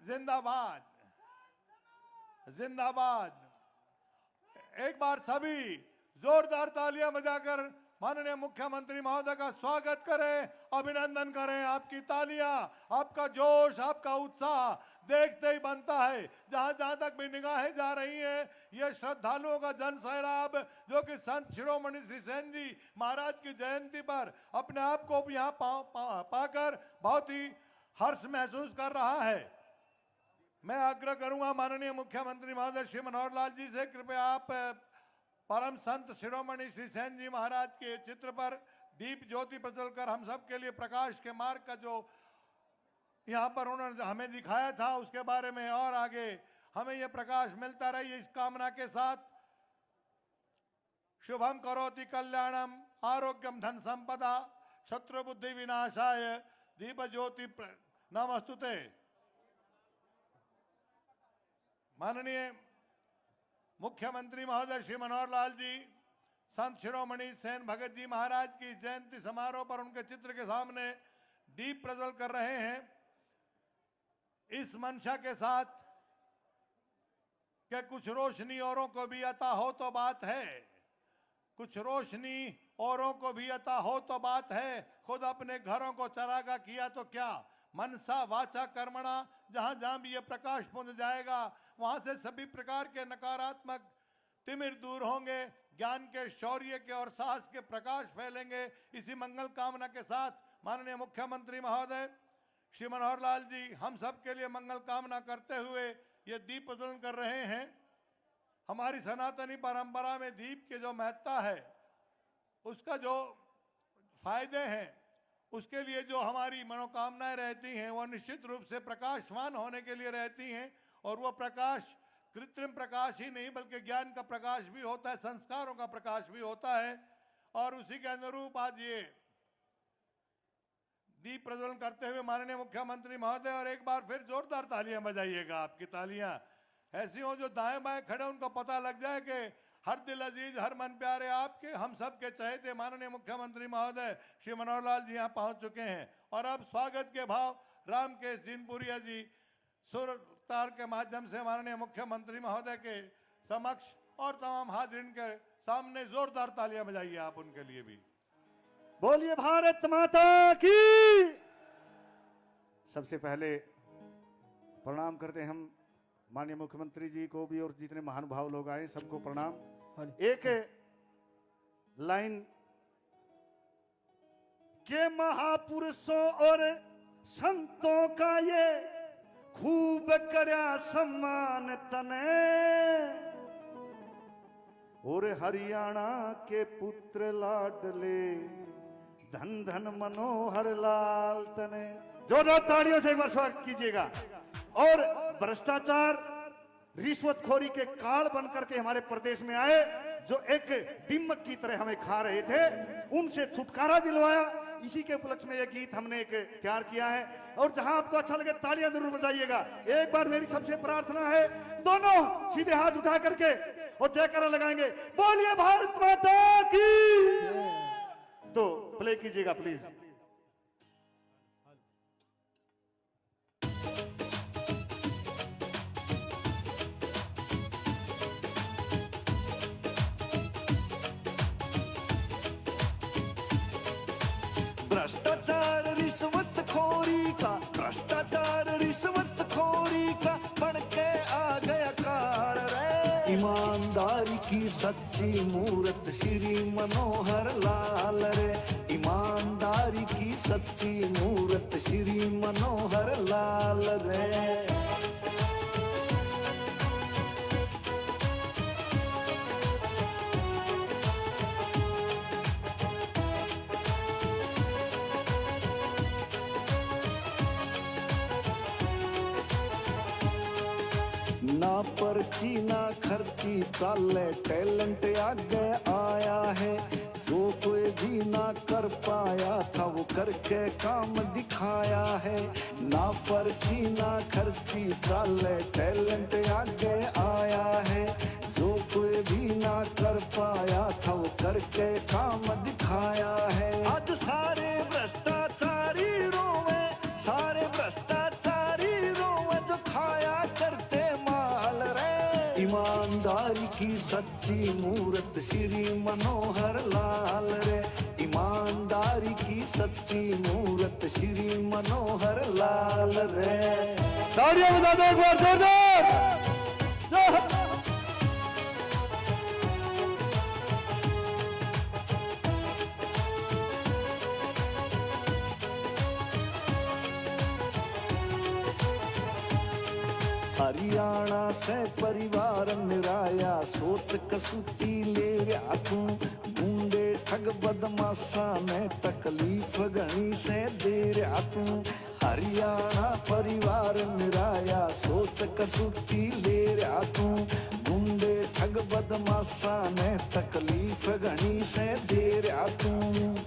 जिंदाबाद, जिंदाबाद। एक बार सभी जोरदार तालियां बजाकर माननीय मुख्यमंत्री महोदय का स्वागत करें, अभिनंदन करें। आपकी तालियां, आपका जोश, आपका उत्साह देखते ही बनता है। जहां जहां तक भी निगाहें जा रही हैं, ये श्रद्धालुओं का जन सैलाब जो कि संत शिरोमणि श्री सेन जी महाराज की जयंती पर अपने आप को भी यहाँ पाकर बहुत ही हर्ष महसूस कर रहा है। मैं आग्रह करूंगा माननीय मुख्यमंत्री महोदय श्री मनोहर लाल जी से, कृपया आप परम संत शिरोमणि श्री सेन जी महाराज के चित्र पर दीप ज्योति प्रज्वल कर हम सब के लिए प्रकाश के मार्ग का जो यहाँ पर उन्होंने हमें दिखाया था उसके बारे में और आगे हमें यह प्रकाश मिलता रहे, इस कामना के साथ। शुभम करोति कल्याणम आरोग्यम धन संपदा शत्रु बुद्धि विनाशाय दीप ज्योति नमस्तुते। माननीय मुख्यमंत्री महोदय श्री मनोहर लाल जी संत शिरोमणि सेन भगत जी महाराज की जयंती समारोह पर उनके चित्र के सामने दीप प्रज्वल कर रहे हैं, इस मंशा के साथ कि कुछ रोशनी औरों को भी अता हो तो बात है, कुछ रोशनी औरों को भी अता हो तो बात है। खुद अपने घरों को चरागा किया तो क्या, मनसा वाचा कर्मणा, जहां जहां भी ये प्रकाश पहुंच जाएगा वहां से सभी प्रकार के नकारात्मक तिमिर दूर होंगे, ज्ञान के, शौर्य के और साहस के प्रकाश फैलेंगे। इसी मंगल कामना के साथ माननीय मुख्यमंत्री महोदय श्री मनोहर लाल जी हम सब के लिए मंगल कामना करते हुए ये दीप प्रज्वलन कर रहे हैं। हमारी सनातनी परंपरा में दीप की जो महत्ता है, उसका जो फायदे हैं, उसके लिए जो हमारी मनोकामनाएं रहती हैं वो निश्चित रूप से प्रकाशवान होने के लिए रहती हैं। और वो प्रकाश कृत्रिम प्रकाश ही नहीं बल्कि ज्ञान का प्रकाश भी होता है, संस्कारों का प्रकाश भी होता है। और उसी के अनुरूप आज ये दीप प्रज्वलन करते हुए माननीय मुख्यमंत्री महोदय, और एक बार फिर जोरदार तालियां बजाइएगा। आपकी तालियां ऐसी हो जो दाएं बाएं खड़े उनको पता लग जाए कि हर दिल अजीज हर मन प्यारे आपके हम सब के चहेते माननीय मुख्यमंत्री महोदय श्री मनोहर लाल जी यहाँ पहुंच चुके हैं। और अब स्वागत के भाव रामकेश जिनपुरिया जी सुर तार के माध्यम से माननीय मुख्यमंत्री महोदय के समक्ष और तमाम हाजिरीन के सामने जोरदार तालियां बजाइए आप उनके लिए भी। बोलिए भारत माता की। सबसे पहले प्रणाम करते हैं हम माननीय मुख्यमंत्री जी को भी और जितने महानुभाव लोग आए सबको प्रणाम। एक लाइन के महापुरुषों और संतों का ये खूब करया सम्मान तने, और हरियाणा के पुत्र लाडले धन धन मनोहर लाल तने। जोरदार तालियों से एक बार स्वागत कीजिएगा। और भ्रष्टाचार रिश्वतखोरी के काल बनकर के हमारे प्रदेश में आए, जो एक दिमक की तरह हमें खा रहे थे, उनसे छुटकारा दिलवाया। इसी के उपलक्ष्य में यह गीत हमने एक तैयार किया है। और जहां आपको अच्छा लगे तालियां जरूर बजाइएगा। एक बार मेरी सबसे प्रार्थना है, दोनों सीधे हाथ उठा करके और जयकारा लगाएंगे, बोलिए भारत माता की। तो प्ले कीजिएगा प्लीज। भ्रष्टाचार रिश्वतखोरी का, भ्रष्टाचार रिश्वतखोरी का बन के आ गया काल रे। ईमानदारी की सच्ची मूरत श्री मनोहर लाल रे, ईमानदारी की सच्ची मूरत श्री मनोहर लाल रे। ना पर्ची ना खर्ची चाले टैलेंट आगे आया है, जो कोई भी ना कर पाया था वो करके काम दिखाया है। ना पर्ची ना खर्ची चाले टैलेंट आगे आया है, जो कोई भी ना कर पाया था वो करके काम दिखाया है। आज सारे भ्रष्टाचारी रोवे, सारे भ्रष्टाचारी रोवे, जो खा ईमानदारी की सच्ची मूरत श्री मनोहर लाल रे, ईमानदारी की सच्ची मूरत श्री मनोहर लाल रे। तालियां बजा दो एक बार जोरदार। हरियाणा से परिवार निराया, सोच कसूती ले रहा तू, गुंडे ठग बदमाशा ने तकलीफ घनी से दे रहा तू। हरियाणा परिवार निराया, सोच कसूती ले रहा तू, गुंडे ठग बदमाशा ने तकलीफ घनी से दे रहा तू।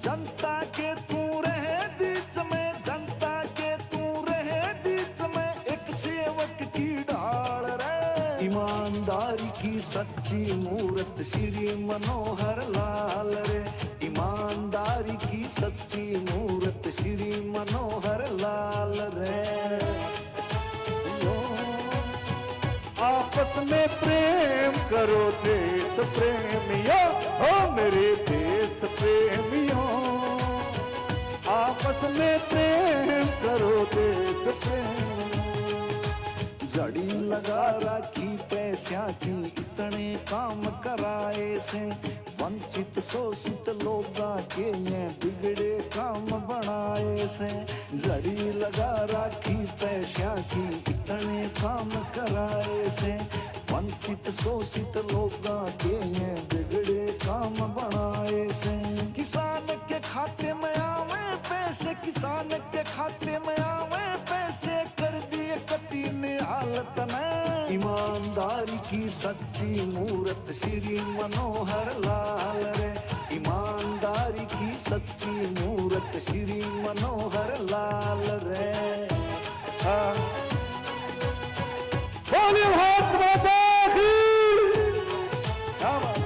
जनता के तू रहे बीच में, जनता के तू रहे बीच में, एक सेवक की ढाल रे। ईमानदारी की सच्ची मूरत श्री मनोहर लाल रे, ईमानदारी की सच्ची मूरत श्री मनोहर लाल रे। आपस में प्रेम करो देश प्रेमियों, हो मेरे देश प्रेमियों। आपस में प्रेम करो देश प्रेम। जड़ी लगा राखी पैसा की, इतने काम कराए से, वंचित शोषित लोगा के ये बिगड़े काम बनाए से। जड़ी लगा राखी पैसा की, इतने काम कराए से, वंचित शोषित लोगा के ये बिगड़े काम बनाए से। किसान के खाते में आवे पैसे, किसान के खाते में आवे पैसे, कर दिए कती ने हालत में। ईमानदारी की सच्ची मूरत श्री मनोहर लाल रे, ईमानदारी की सच्ची मूरत श्री मनोहर लाल रे। बोलिए भारत माता की। क्या बात।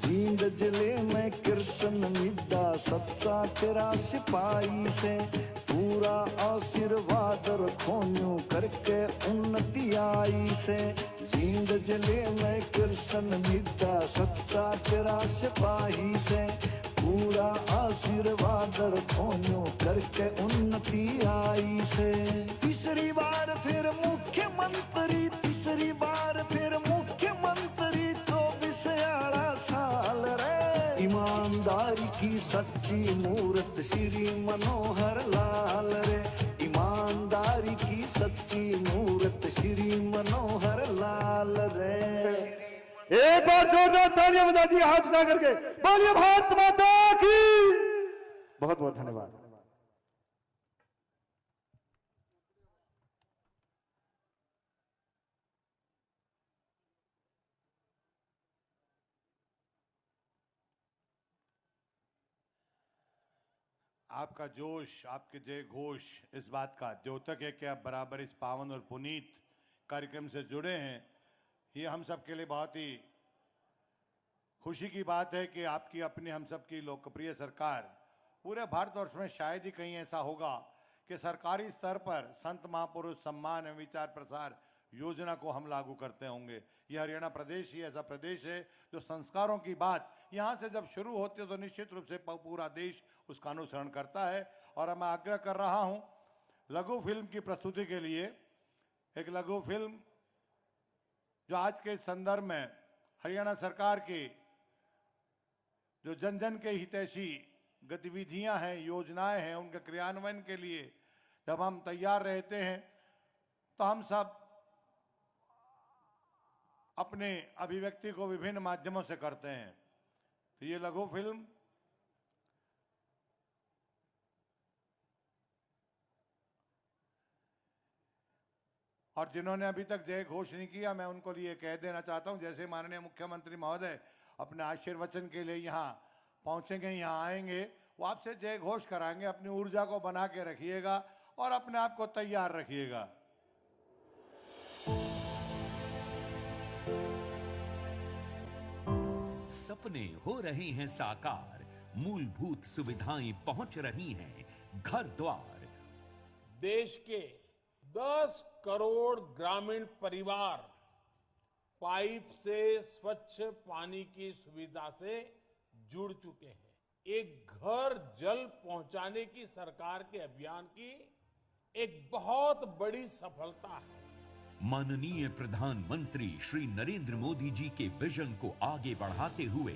जींद जिले में कृष्ण मिड्डा, सच्चा तेरा सिपाही से, पूरा आशीर्वाद रखोन्यू करके उन्नति आई से। जींद जिले में कृष्ण मिड्डा, सच्चा तेरा सिपाही से, पूरा आशीर्वाद रखोन्यू करके उन्नति आई से। तीसरी बार फिर मुख्यमंत्री, तीसरी बार फिर मुख्यमंत्री, 24 आला साल रे। ईमानदारी की सच्ची मूरत श्री मनोहर लाल रे, ईमानदारी की सच्ची मूरत श्री मनोहर लाल रे। एक बार जोरदार तालियां बजा दी हाथ उठा करके। बोलिए भारत माता की। बहुत बहुत धन्यवाद। आपका जोश, आपके जय घोष इस बात का द्योतक है कि आप बराबर इस पावन और पुनीत कार्यक्रम से जुड़े हैं। ये हम सब के लिए बहुत ही खुशी की बात है कि आपकी अपनी हम सब की लोकप्रिय सरकार, पूरे भारतवर्ष में शायद ही कहीं ऐसा होगा कि सरकारी स्तर पर संत महापुरुष सम्मान एवं विचार प्रसार योजना को हम लागू करते होंगे। यह हरियाणा प्रदेश ही ऐसा प्रदेश है जो संस्कारों की बात यहाँ से जब शुरू होती है तो निश्चित रूप से पूरा देश उसका अनुसरण करता है। और मैं आग्रह कर रहा हूँ लघु फिल्म की प्रस्तुति के लिए, एक लघु फिल्म जो आज के संदर्भ में हरियाणा सरकार की जो जन जन के हितैषी गतिविधियां हैं, योजनाएं हैं, उनके क्रियान्वयन के लिए जब हम तैयार रहते हैं तो हम सब अपने अभिव्यक्ति को विभिन्न माध्यमों से करते हैं। तो ये लघु फिल्म और जिन्होंने अभी तक जय घोष नहीं किया, मैं उनको लिए कह देना चाहता हूं, जैसे माननीय मुख्यमंत्री महोदय अपने आशीर्वचन के लिए यहाँ पहुंचेंगे, यहाँ आएंगे, वो आपसे जय घोष कराएंगे। अपनी ऊर्जा को बना के रखिएगा और अपने आप को तैयार रखिएगा। सपने हो रहे हैं साकार, मूलभूत सुविधाएं पहुंच रही हैं घर द्वार। देश के 10 करोड़ ग्रामीण परिवार पाइप से स्वच्छ पानी की सुविधा से जुड़ चुके हैं। एक घर जल पहुंचाने की सरकार के अभियान की एक बहुत बड़ी सफलता है। माननीय प्रधानमंत्री श्री नरेंद्र मोदी जी के विजन को आगे बढ़ाते हुए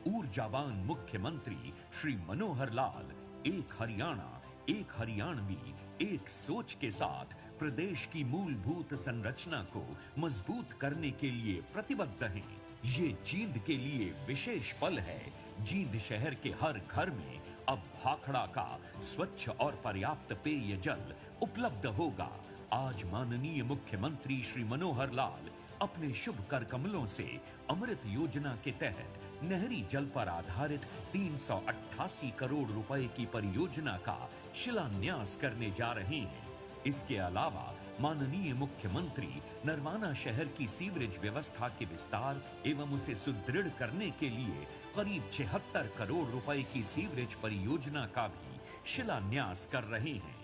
ऊर्जावान मुख्यमंत्री श्री मनोहर लाल एक हरियाणा, एक हरियाणवी, एक सोच के साथ प्रदेश की मूलभूत संरचना को मजबूत करने के लिए प्रतिबद्ध हैं। ये जींद के लिए विशेष पल है। जींद शहर के हर घर में अब भाखड़ा का स्वच्छ और पर्याप्त पेय जल उपलब्ध होगा। आज माननीय मुख्यमंत्री श्री मनोहर लाल अपने शुभ कर कमलों से अमृत योजना के तहत नहरी जल पर आधारित 388 करोड़ रुपए की परियोजना का शिलान्यास करने जा रहे हैं। इसके अलावा माननीय मुख्यमंत्री नरवाना शहर की सीवरेज व्यवस्था के विस्तार एवं उसे सुदृढ़ करने के लिए करीब 76 करोड़ रुपए की सीवरेज परियोजना का भी शिलान्यास कर रहे हैं।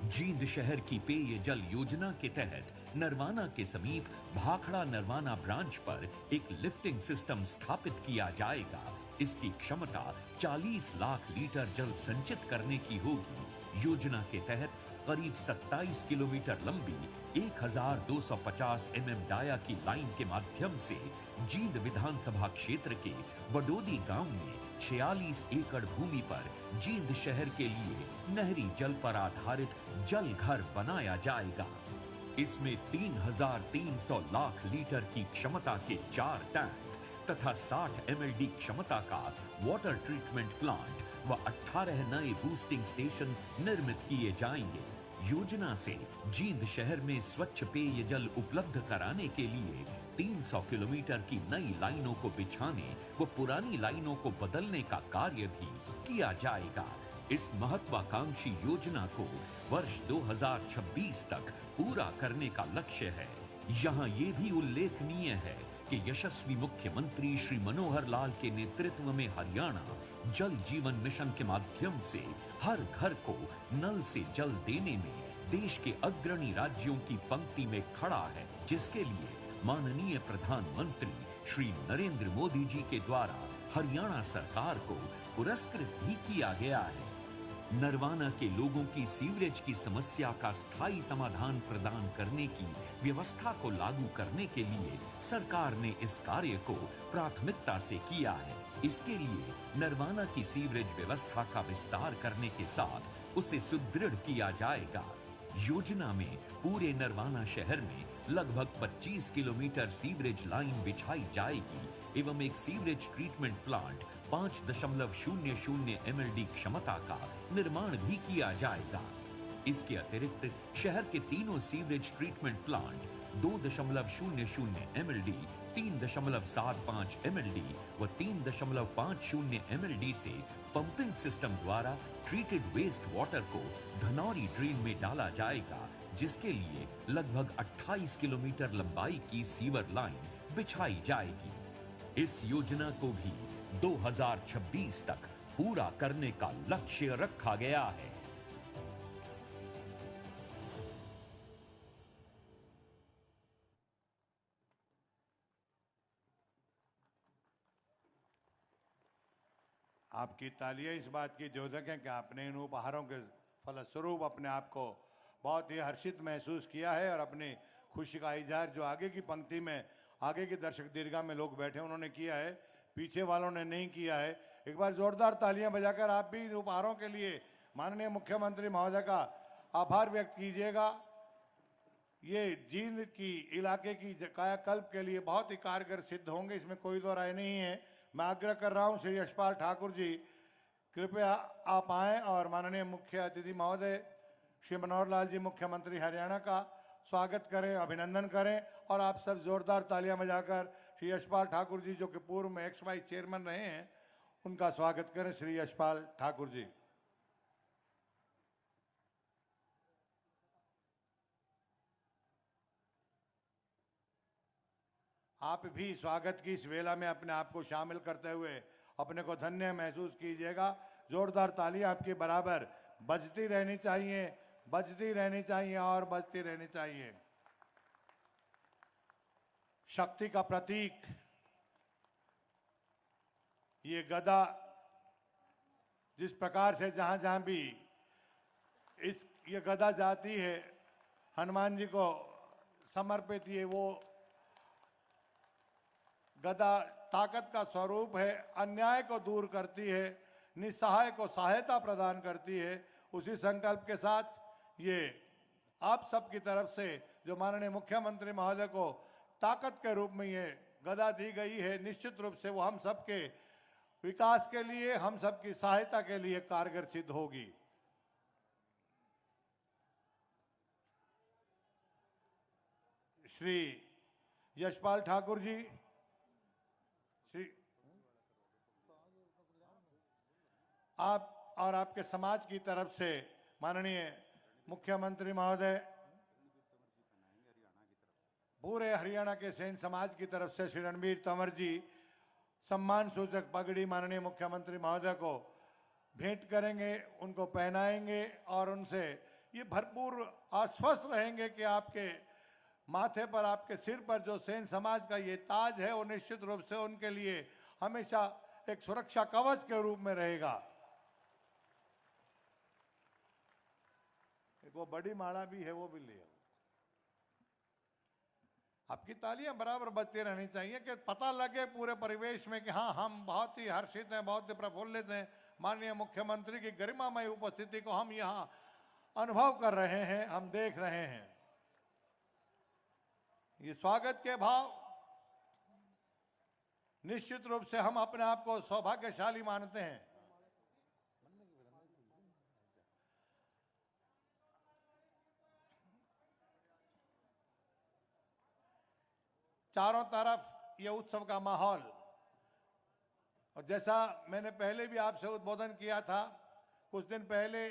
जींद शहर की पेय जल योजना के तहत नरवाना के समीप भाखड़ा नरवाना ब्रांच पर एक लिफ्टिंग सिस्टम स्थापित किया जाएगा। इसकी क्षमता 40 लाख लीटर जल संचित करने की होगी। योजना के तहत करीब 27 किलोमीटर लंबी 1250 डाया की लाइन के माध्यम से जींद विधानसभा क्षेत्र के बडोदी गांव में 46 एकड़ भूमि पर जींद शहर के लिए नहरी जल पर आधारित जल घर बनाया जाएगा। इसमें 3,300 लाख लीटर की क्षमता के 4 टैंक तथा 60 MLD क्षमता का वाटर ट्रीटमेंट प्लांट व 18 नए बूस्टिंग स्टेशन निर्मित किए जाएंगे। योजना से जींद शहर में स्वच्छ पेय जल उपलब्ध कराने के लिए 300 किलोमीटर की नई लाइनों को बिछाने व पुरानी लाइनों को बदलने का कार्य भी किया जाएगा। इस महत्वाकांक्षी योजना को वर्ष 2026 तक पूरा करने का लक्ष्य है। यहाँ ये भी उल्लेखनीय है कि यशस्वी मुख्यमंत्री श्री मनोहर लाल के नेतृत्व में हरियाणा जल जीवन मिशन के माध्यम से हर घर को नल से जल देने में देश के अग्रणी राज्यों की पंक्ति में खड़ा है, जिसके लिए माननीय प्रधानमंत्री श्री नरेंद्र मोदी जी के द्वारा हरियाणा सरकार को पुरस्कृत भी किया गया है। नरवाना के लोगों की सीवरेज की समस्या का स्थायी समाधान प्रदान करने की व्यवस्था को लागू करने के लिए सरकार ने इस कार्य को प्राथमिकता से किया है। इसके लिए नरवाना की सीवरेज व्यवस्था का विस्तार करने के साथ उसे सुदृढ़ किया जाएगा। योजना में पूरे नरवाना शहर में लगभग 25 किलोमीटर सीवरेज लाइन बिछाई जाएगी एवं एक सीवरेज ट्रीटमेंट प्लांट 5.00 MLD क्षमता का निर्माण भी किया जाएगा। इसके अतिरिक्त शहर के तीनों sewerage treatment plant 2.00 MLD, 3.75 MLD व 3.50 MLD से पंपिंग सिस्टम द्वारा ट्रीटेड वेस्ट वाटर को धनौरी ड्रेन में डाला जाएगा, जिसके लिए लगभग 28 किलोमीटर लंबाई की सीवर लाइन बिछाई जाएगी। इस योजना को भी 2026 तक पूरा करने का लक्ष्य रखा गया है। आपकी तालियां इस बात की द्योतक हैं कि आपने इन उपहारों के फलस्वरूप अपने आप को बहुत ही हर्षित महसूस किया है और अपनी खुशी का इजहार जो आगे की पंक्ति में, आगे की दर्शक दीर्घा में लोग बैठे उन्होंने किया है, पीछे वालों ने नहीं किया है। एक बार जोरदार तालियां बजाकर आप भी इन उपहारों के लिए माननीय मुख्यमंत्री महोदय का आभार व्यक्त कीजिएगा। ये जींद की इलाके की कायाकल्प के लिए बहुत ही कारगर सिद्ध होंगे, इसमें कोई दो राय नहीं है। मैं आग्रह कर रहा हूं श्री यशपाल ठाकुर जी, कृपया आप आएं और माननीय मुख्य अतिथि महोदय श्री मनोहर लाल जी मुख्यमंत्री हरियाणा का स्वागत करें, अभिनंदन करें और आप सब जोरदार तालियां बजाकर श्री यशपाल ठाकुर जी जो कि पूर्व में एक्स वाइस चेयरमैन रहे हैं उनका स्वागत करें। श्री यशपाल ठाकुर जी। आप भी स्वागत की इस वेला में अपने आप को शामिल करते हुए अपने को धन्य महसूस कीजिएगा। जोरदार तालियां आपके बराबर बजती रहनी चाहिए, बजती रहनी चाहिए और बजती रहनी चाहिए। शक्ति का प्रतीक ये गदा जिस प्रकार से जहां जहां भी ये गदा जाती है, हनुमान जी को समर्पित ये वो गदा ताकत का स्वरूप है, अन्याय को दूर करती है, निस्सहाय को सहायता प्रदान करती है। उसी संकल्प के साथ ये आप सबकी तरफ से जो माननीय मुख्यमंत्री महोदय को ताकत के रूप में ये गदा दी गई है, निश्चित रूप से वो हम सबके विकास के लिए, हम सबकी सहायता के लिए कारगर सिद्ध होगी। श्री यशपाल ठाकुर जी, श्री आप और आपके समाज की तरफ से माननीय मुख्यमंत्री महोदय, पूरे हरियाणा के सेन समाज की तरफ से श्री रणबीर तंवर जी सम्मान सूचक पगड़ी माननीय मुख्यमंत्री महोदय को भेंट करेंगे, उनको पहनाएंगे और उनसे ये भरपूर आश्वस्त रहेंगे कि आपके माथे पर, आपके सिर पर जो सेन समाज का ये ताज है वो निश्चित रूप से उनके लिए हमेशा एक सुरक्षा कवच के रूप में रहेगा। एक वो बड़ी माला भी है, वो भी ले आओ। आपकी तालियां बराबर बजती रहनी चाहिए कि पता लगे पूरे परिवेश में कि हाँ, हम बहुत ही हर्षित हैं, बहुत ही प्रफुल्लित हैं। माननीय मुख्यमंत्री की गरिमामय उपस्थिति को हम यहाँ अनुभव कर रहे हैं, हम देख रहे हैं। ये स्वागत के भाव निश्चित रूप से हम अपने आप को सौभाग्यशाली मानते हैं। चारों तरफ ये उत्सव का माहौल, और जैसा मैंने पहले भी आपसे उद्बोधन किया था, कुछ दिन पहले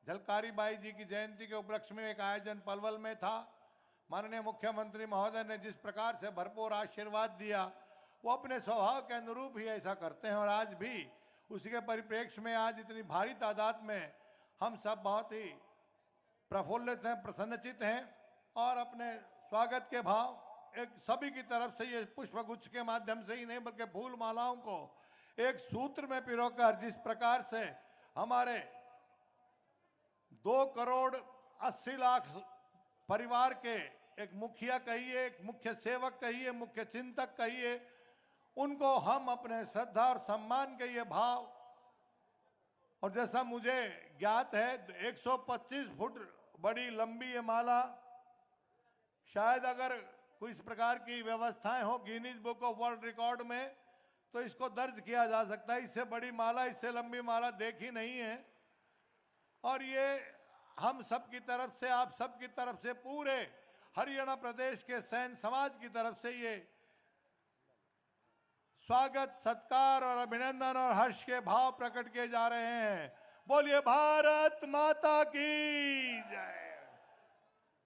झलकारी बाई जी की जयंती के उपलक्ष्य में एक आयोजन पलवल में था। माननीय मुख्यमंत्री महोदय ने जिस प्रकार से भरपूर आशीर्वाद दिया, वो अपने स्वभाव के अनुरूप ही ऐसा करते हैं। और आज भी उसी के परिप्रेक्ष्य में आज इतनी भारी तादाद में हम सब बहुत ही प्रफुल्लित हैं, प्रसन्नचित हैं और अपने स्वागत के भाव एक सभी की तरफ से ये पुष्पगुच्छ के माध्यम से ही नहीं बल्कि फूल मालाओं को एक सूत्र में पिरोकर, जिस प्रकार से हमारे 2,80,00,000 परिवार के एक मुखिया कहिए, एक मुख्य सेवक कहिए, मुख्य चिंतक कहिए, उनको हम अपने श्रद्धा और सम्मान के ये भाव, और जैसा मुझे ज्ञात है 125 फुट बड़ी लंबी ये माला, शायद अगर कोई इस प्रकार की व्यवस्थाएं हो Guinness book of world record में तो इसको दर्ज किया जा सकता है। इससे बड़ी माला, इससे लंबी माला देखी नहीं है। और ये हम सब की तरफ से, आप सब की तरफ से, पूरे हरियाणा प्रदेश के सैन समाज की तरफ से ये स्वागत, सत्कार और अभिनंदन और हर्ष के भाव प्रकट किए जा रहे हैं। बोलिए भारत माता की जय,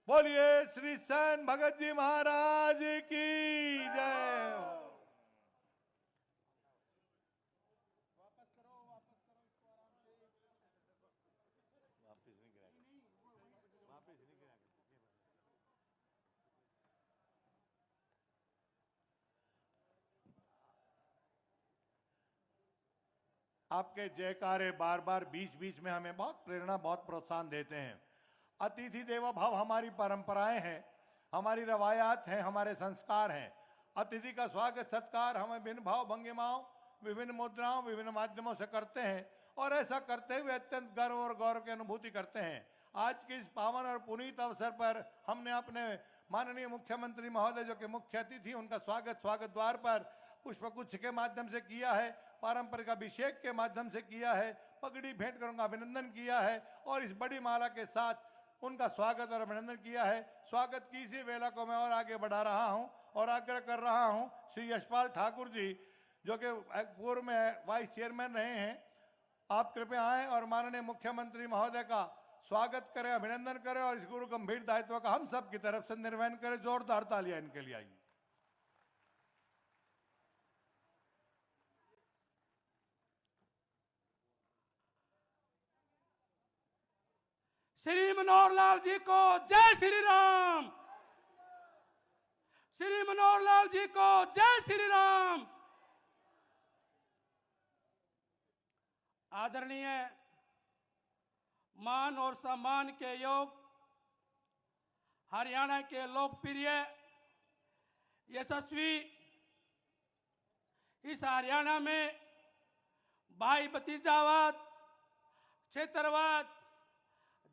बोलिए श्री सैन भगत जी महाराज की जय। आपके जयकारे बार बार बीच बीच में हमें बहुत प्रेरणा, बहुत प्रोत्साहन देते हैं। अतिथि देवो भव हमारी परंपराएं हैं, हमारी रवायात हैं, हमारे संस्कार हैं। अतिथि का स्वागत सत्कार हम विभिन्न भाव भंगिमाओं, विभिन्न मुद्राओं, विभिन्न माध्यमों से करते हैं और ऐसा करते हुए अत्यंत गर्व और गौरव की अनुभूति करते हैं। आज के इस पावन और पुनीत अवसर पर हमने अपने माननीय मुख्यमंत्री महोदय जो कि मुख्य अतिथि, उनका स्वागत द्वार पर पुष्पगुच्छ के माध्यम से किया है, पारंपरिक अभिषेक के माध्यम से किया है, पगड़ी भेंट कर उनका अभिनंदन किया है और इस बड़ी माला के साथ उनका स्वागत और अभिनंदन किया है। स्वागत की इसी वेला को मैं और आगे बढ़ा रहा हूं और आग्रह कर रहा हूं श्री यशपाल ठाकुर जी जो कि पूर्व में वाइस चेयरमैन रहे हैं, आप कृपया आए और माननीय मुख्यमंत्री महोदय का स्वागत करें, अभिनंदन करें और इस गुरु गंभीर दायित्व का हम सब की तरफ से निर्वहन करें। जोरदार तालियां इनके लिए आइए। श्री मनोहर लाल जी को जय श्री राम। श्री मनोहर लाल जी को जय श्री राम। आदरणीय मान और सम्मान के योग हरियाणा के लोकप्रिय यशस्वी इस हरियाणा में भाई भतीजावाद, क्षेत्रवाद,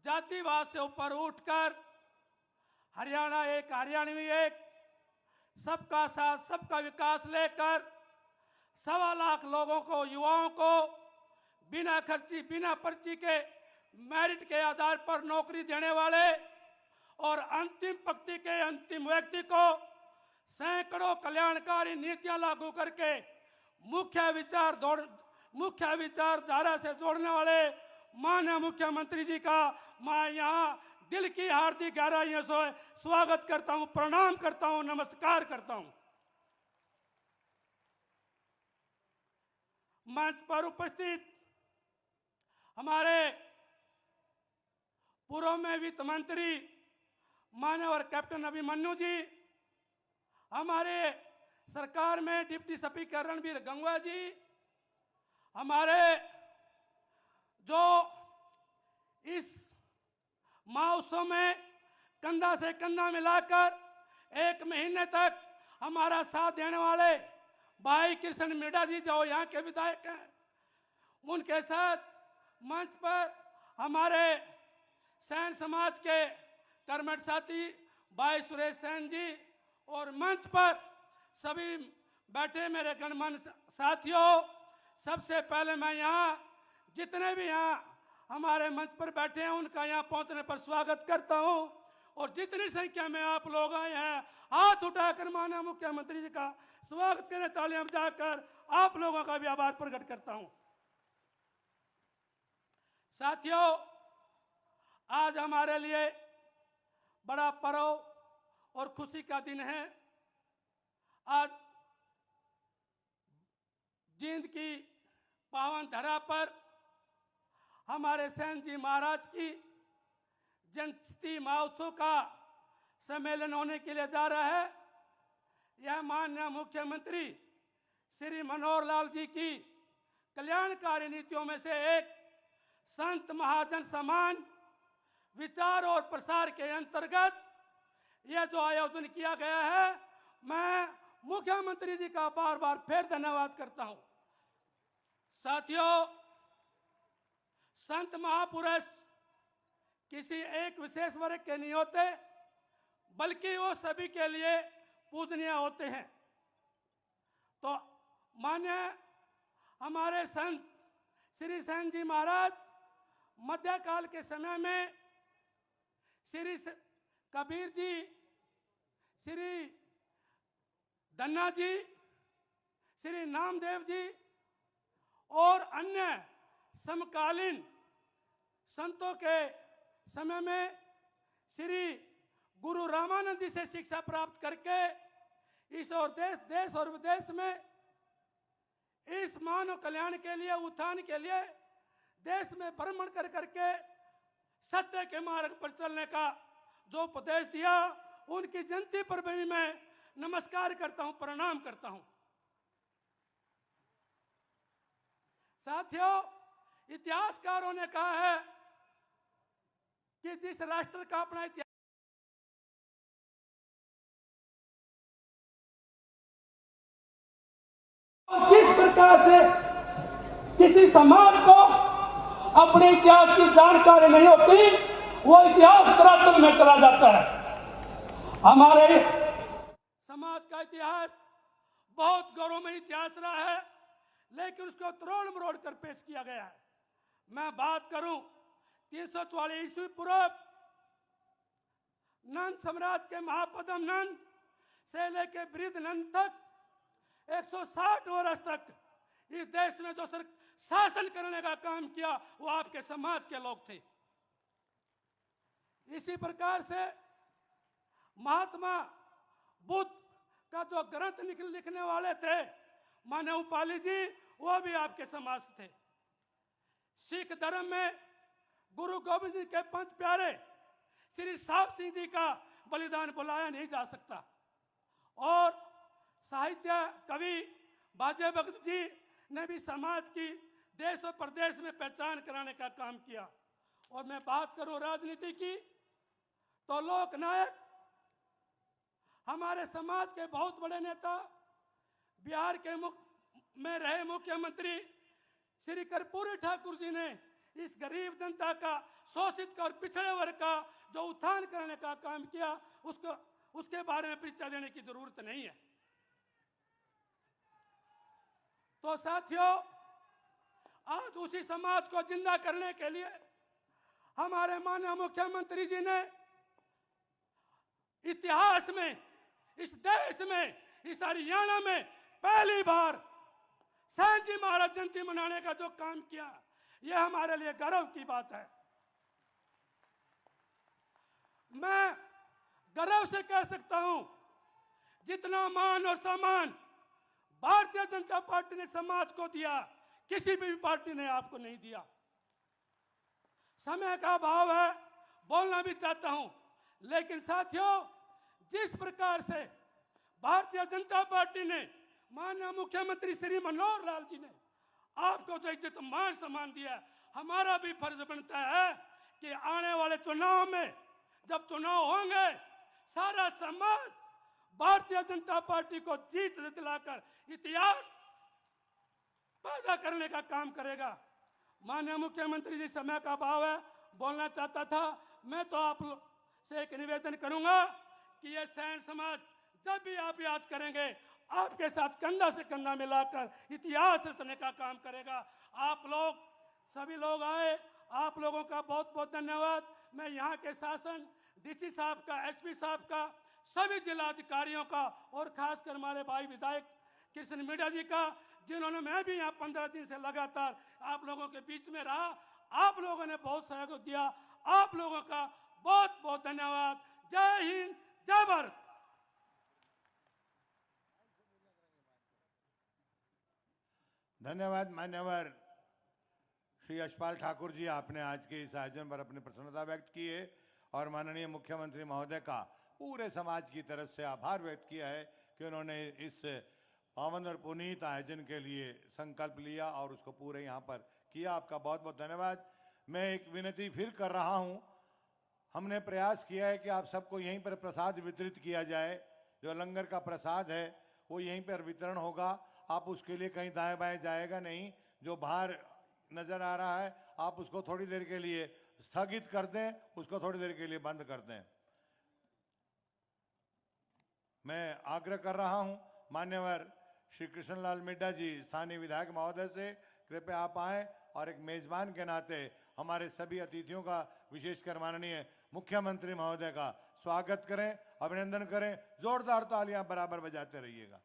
जातिवाद से ऊपर उठकर हरियाणा एक, हरियाणवी एक, सबका साथ सबका विकास लेकर 1.25 लाख लोगों को, युवाओं को बिना खर्ची बिना पर्ची के मेरिट के आधार पर नौकरी देने वाले और अंतिम पंक्ति के अंतिम व्यक्ति को सैकड़ों कल्याणकारी नीतियां लागू करके मुख्य विचारधारा से जोड़ने वाले माननीय मुख्यमंत्री जी का मैं यहाँ दिल की हार्दिक गहराइयों से स्वागत करता हूं, प्रणाम करता हूं, नमस्कार करता हूं। मंच पर उपस्थित हमारे पूर्व में वित्त मंत्री माननीय कैप्टन अभिमन्यु जी, हमारे सरकार में डिप्टी स्पीकर रणबीर गंगवा जी, हमारे जो इस महोत्सव में कंधा से कंधा मिलाकर 1 महीने तक हमारा साथ देने वाले भाई कृष्ण मीणा जी जो यहाँ के विधायक हैं, उनके साथ मंच पर हमारे सैन समाज के कर्मठ साथी भाई सुरेश सैन जी और मंच पर सभी बैठे मेरे गणमान्य साथियों, सबसे पहले मैं यहाँ जितने भी यहाँ हमारे मंच पर बैठे हैं उनका यहाँ पहुंचने पर स्वागत करता हूं और जितनी संख्या में आप लोग आए हैं हाथ उठाकर माननीय मुख्यमंत्री जी का स्वागत करने, तालियां बजाकर आप लोगों का भी आभार प्रकट करता हूं। साथियों, आज हमारे लिए बड़ा पर्व और खुशी का दिन है। आज जींद की पावन धरा पर हमारे सैन जी महाराज की जयंती महोत्सव का सम्मेलन होने के लिए जा रहा है। यह माननीय मुख्यमंत्री श्री मनोहर लाल जी की कल्याणकारी नीतियों में से एक संत महाजन समान विचार और प्रसार के अंतर्गत यह जो आयोजन किया गया है, मैं मुख्यमंत्री जी का बार बार फिर धन्यवाद करता हूं। साथियों, संत महापुरुष किसी एक विशेष वर्ग के नहीं होते, बल्कि वो सभी के लिए पूजनीय होते हैं। तो मान्य हमारे संत श्री सैन जी महाराज मध्यकाल के समय में श्री कबीर जी, श्री धन्ना जी, श्री नामदेव जी और अन्य समकालीन संतों के समय में श्री गुरु रामानंद जी से शिक्षा प्राप्त करके इस और देश और विदेश में इस मानव कल्याण के लिए, उत्थान के लिए देश में भ्रमण कर करके सत्य के मार्ग पर चलने का जो उपदेश दिया, उनकी जयंती पर भी मैं नमस्कार करता हूं, प्रणाम करता हूं। साथियों, इतिहासकारों ने कहा है कि जिस राष्ट्र का अपना इतिहास जिस प्रकार से किसी समाज को अपने इतिहास की जानकारी नहीं होती, वो इतिहास धरातल में चला जाता है। हमारे समाज का इतिहास बहुत गौरवमय इतिहास रहा है, लेकिन उसको तोड़ मरोड़ कर पेश किया गया है। मैं बात करूं 344 ईस्वी पूर्व नंद साम्राज्य के महापद्म नंद से लेकर वृद्ध नंद तक 160 वर्ष तक इस देश में जो शासन करने का काम किया, वो आपके समाज के लोग थे। इसी प्रकार से महात्मा बुद्ध का जो ग्रंथ लिखने वाले थे मानव उपाली जी, वो भी आपके समाज थे। सिख धर्म में गुरु गोविंद जी के पंच प्यारे श्री साहब सिंह जी का बलिदान बुलाया नहीं जा सकता। और साहित्य कवि बाजे भगत जी ने भी समाज की देश और प्रदेश में पहचान कराने का काम किया। और मैं बात करूं राजनीति की, तो लोकनायक हमारे समाज के बहुत बड़े नेता, बिहार के में रहे मुख्यमंत्री श्री कर्पूरी ठाकुर जी ने इस गरीब जनता का, शोषित का और पिछड़े वर्ग का जो उत्थान करने का काम किया, उसके बारे में परिचय देने की जरूरत नहीं है। तो साथियों, आज उसी समाज को जिंदा करने के लिए हमारे माननीय मुख्यमंत्री जी ने इतिहास में, इस देश में, इस हरियाणा में पहली बार सैन जी महाराज जयंती मनाने का जो काम किया, यह हमारे लिए गर्व की बात है। मैं गर्व से कह सकता हूं, जितना मान और सम्मान भारतीय जनता पार्टी ने समाज को दिया, किसी भी पार्टी ने आपको नहीं दिया। समय का अभाव है, बोलना भी चाहता हूं, लेकिन साथियों, जिस प्रकार से भारतीय जनता पार्टी ने, माननीय मुख्यमंत्री श्री मनोहर लाल जी ने आपको जो इज्जत मान सम्मान दिया, हमारा भी फर्ज बनता है कि आने वाले चुनाव में, जब चुनाव होंगे, सारा समाज भारतीय जनता पार्टी को जीत दिलाकर इतिहास पैदा करने का काम करेगा। माननीय मुख्यमंत्री जी, समय का अभाव है, बोलना चाहता था। मैं तो आप से एक निवेदन करूंगा कि ये सैन समाज जब भी आप याद करेंगे, आपके साथ कंधा से कंधा मिलाकर इतिहास रचने का काम करेगा। आप लोग सभी लोग आए, आप लोगों का बहुत बहुत धन्यवाद। मैं यहाँ के शासन, डीसी साहब का, एसपी साहब का, सभी जिलाधिकारियों का और खासकर हमारे भाई विधायक कृष्ण मीणा जी का, जिन्होंने, मैं भी यहाँ 15 दिन से लगातार आप लोगों के बीच में रहा, आप लोगों ने बहुत सहयोग दिया। आप लोगों का बहुत बहुत धन्यवाद। जय हिंद, जय भारत। धन्यवाद मान्यवर श्री यशपाल ठाकुर जी, आपने आज के इस आयोजन पर अपनी प्रसन्नता व्यक्त की है और माननीय मुख्यमंत्री महोदय का पूरे समाज की तरफ से आभार व्यक्त किया है कि उन्होंने इस पावन और पुनीत आयोजन के लिए संकल्प लिया और उसको पूरे यहाँ पर किया। आपका बहुत बहुत धन्यवाद। मैं एक विनती फिर कर रहा हूँ, हमने प्रयास किया है कि आप सबको यहीं पर प्रसाद वितरित किया जाए। जो लंगर का प्रसाद है वो यहीं पर वितरण होगा, आप उसके लिए कहीं दाएं बाएं जाएगा नहीं। जो बाहर नजर आ रहा है आप उसको थोड़ी देर के लिए स्थगित कर दें, उसको थोड़ी देर के लिए बंद कर दें। मैं आग्रह कर रहा हूं मान्यवर श्री कृष्णलाल मिड्डा जी, स्थानीय विधायक महोदय से, कृपया आप आए और एक मेजबान के नाते हमारे सभी अतिथियों का, विशेषकर माननीय मुख्यमंत्री महोदय का स्वागत करें, अभिनंदन करें। जोरदार तालियां बराबर बजाते रहिएगा।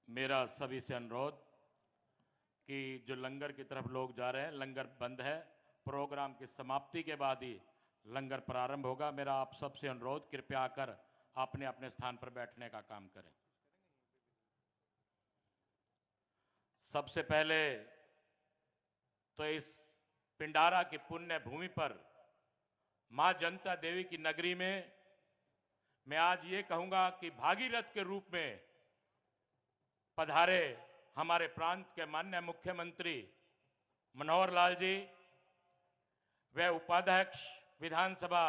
मेरा सभी से अनुरोध कि जो लंगर की तरफ लोग जा रहे हैं, लंगर बंद है, प्रोग्राम की समाप्ति के बाद ही लंगर प्रारंभ होगा। मेरा आप सबसे अनुरोध, कृपया आकर अपने अपने स्थान पर बैठने का काम करें। सबसे पहले तो इस पिंडारा की पुण्य भूमि पर, मां जनता देवी की नगरी में, मैं आज ये कहूंगा कि भागीरथ के रूप में पधारे हमारे प्रांत के माननीय मुख्यमंत्री मनोहर लाल जी, वे उपाध्यक्ष विधानसभा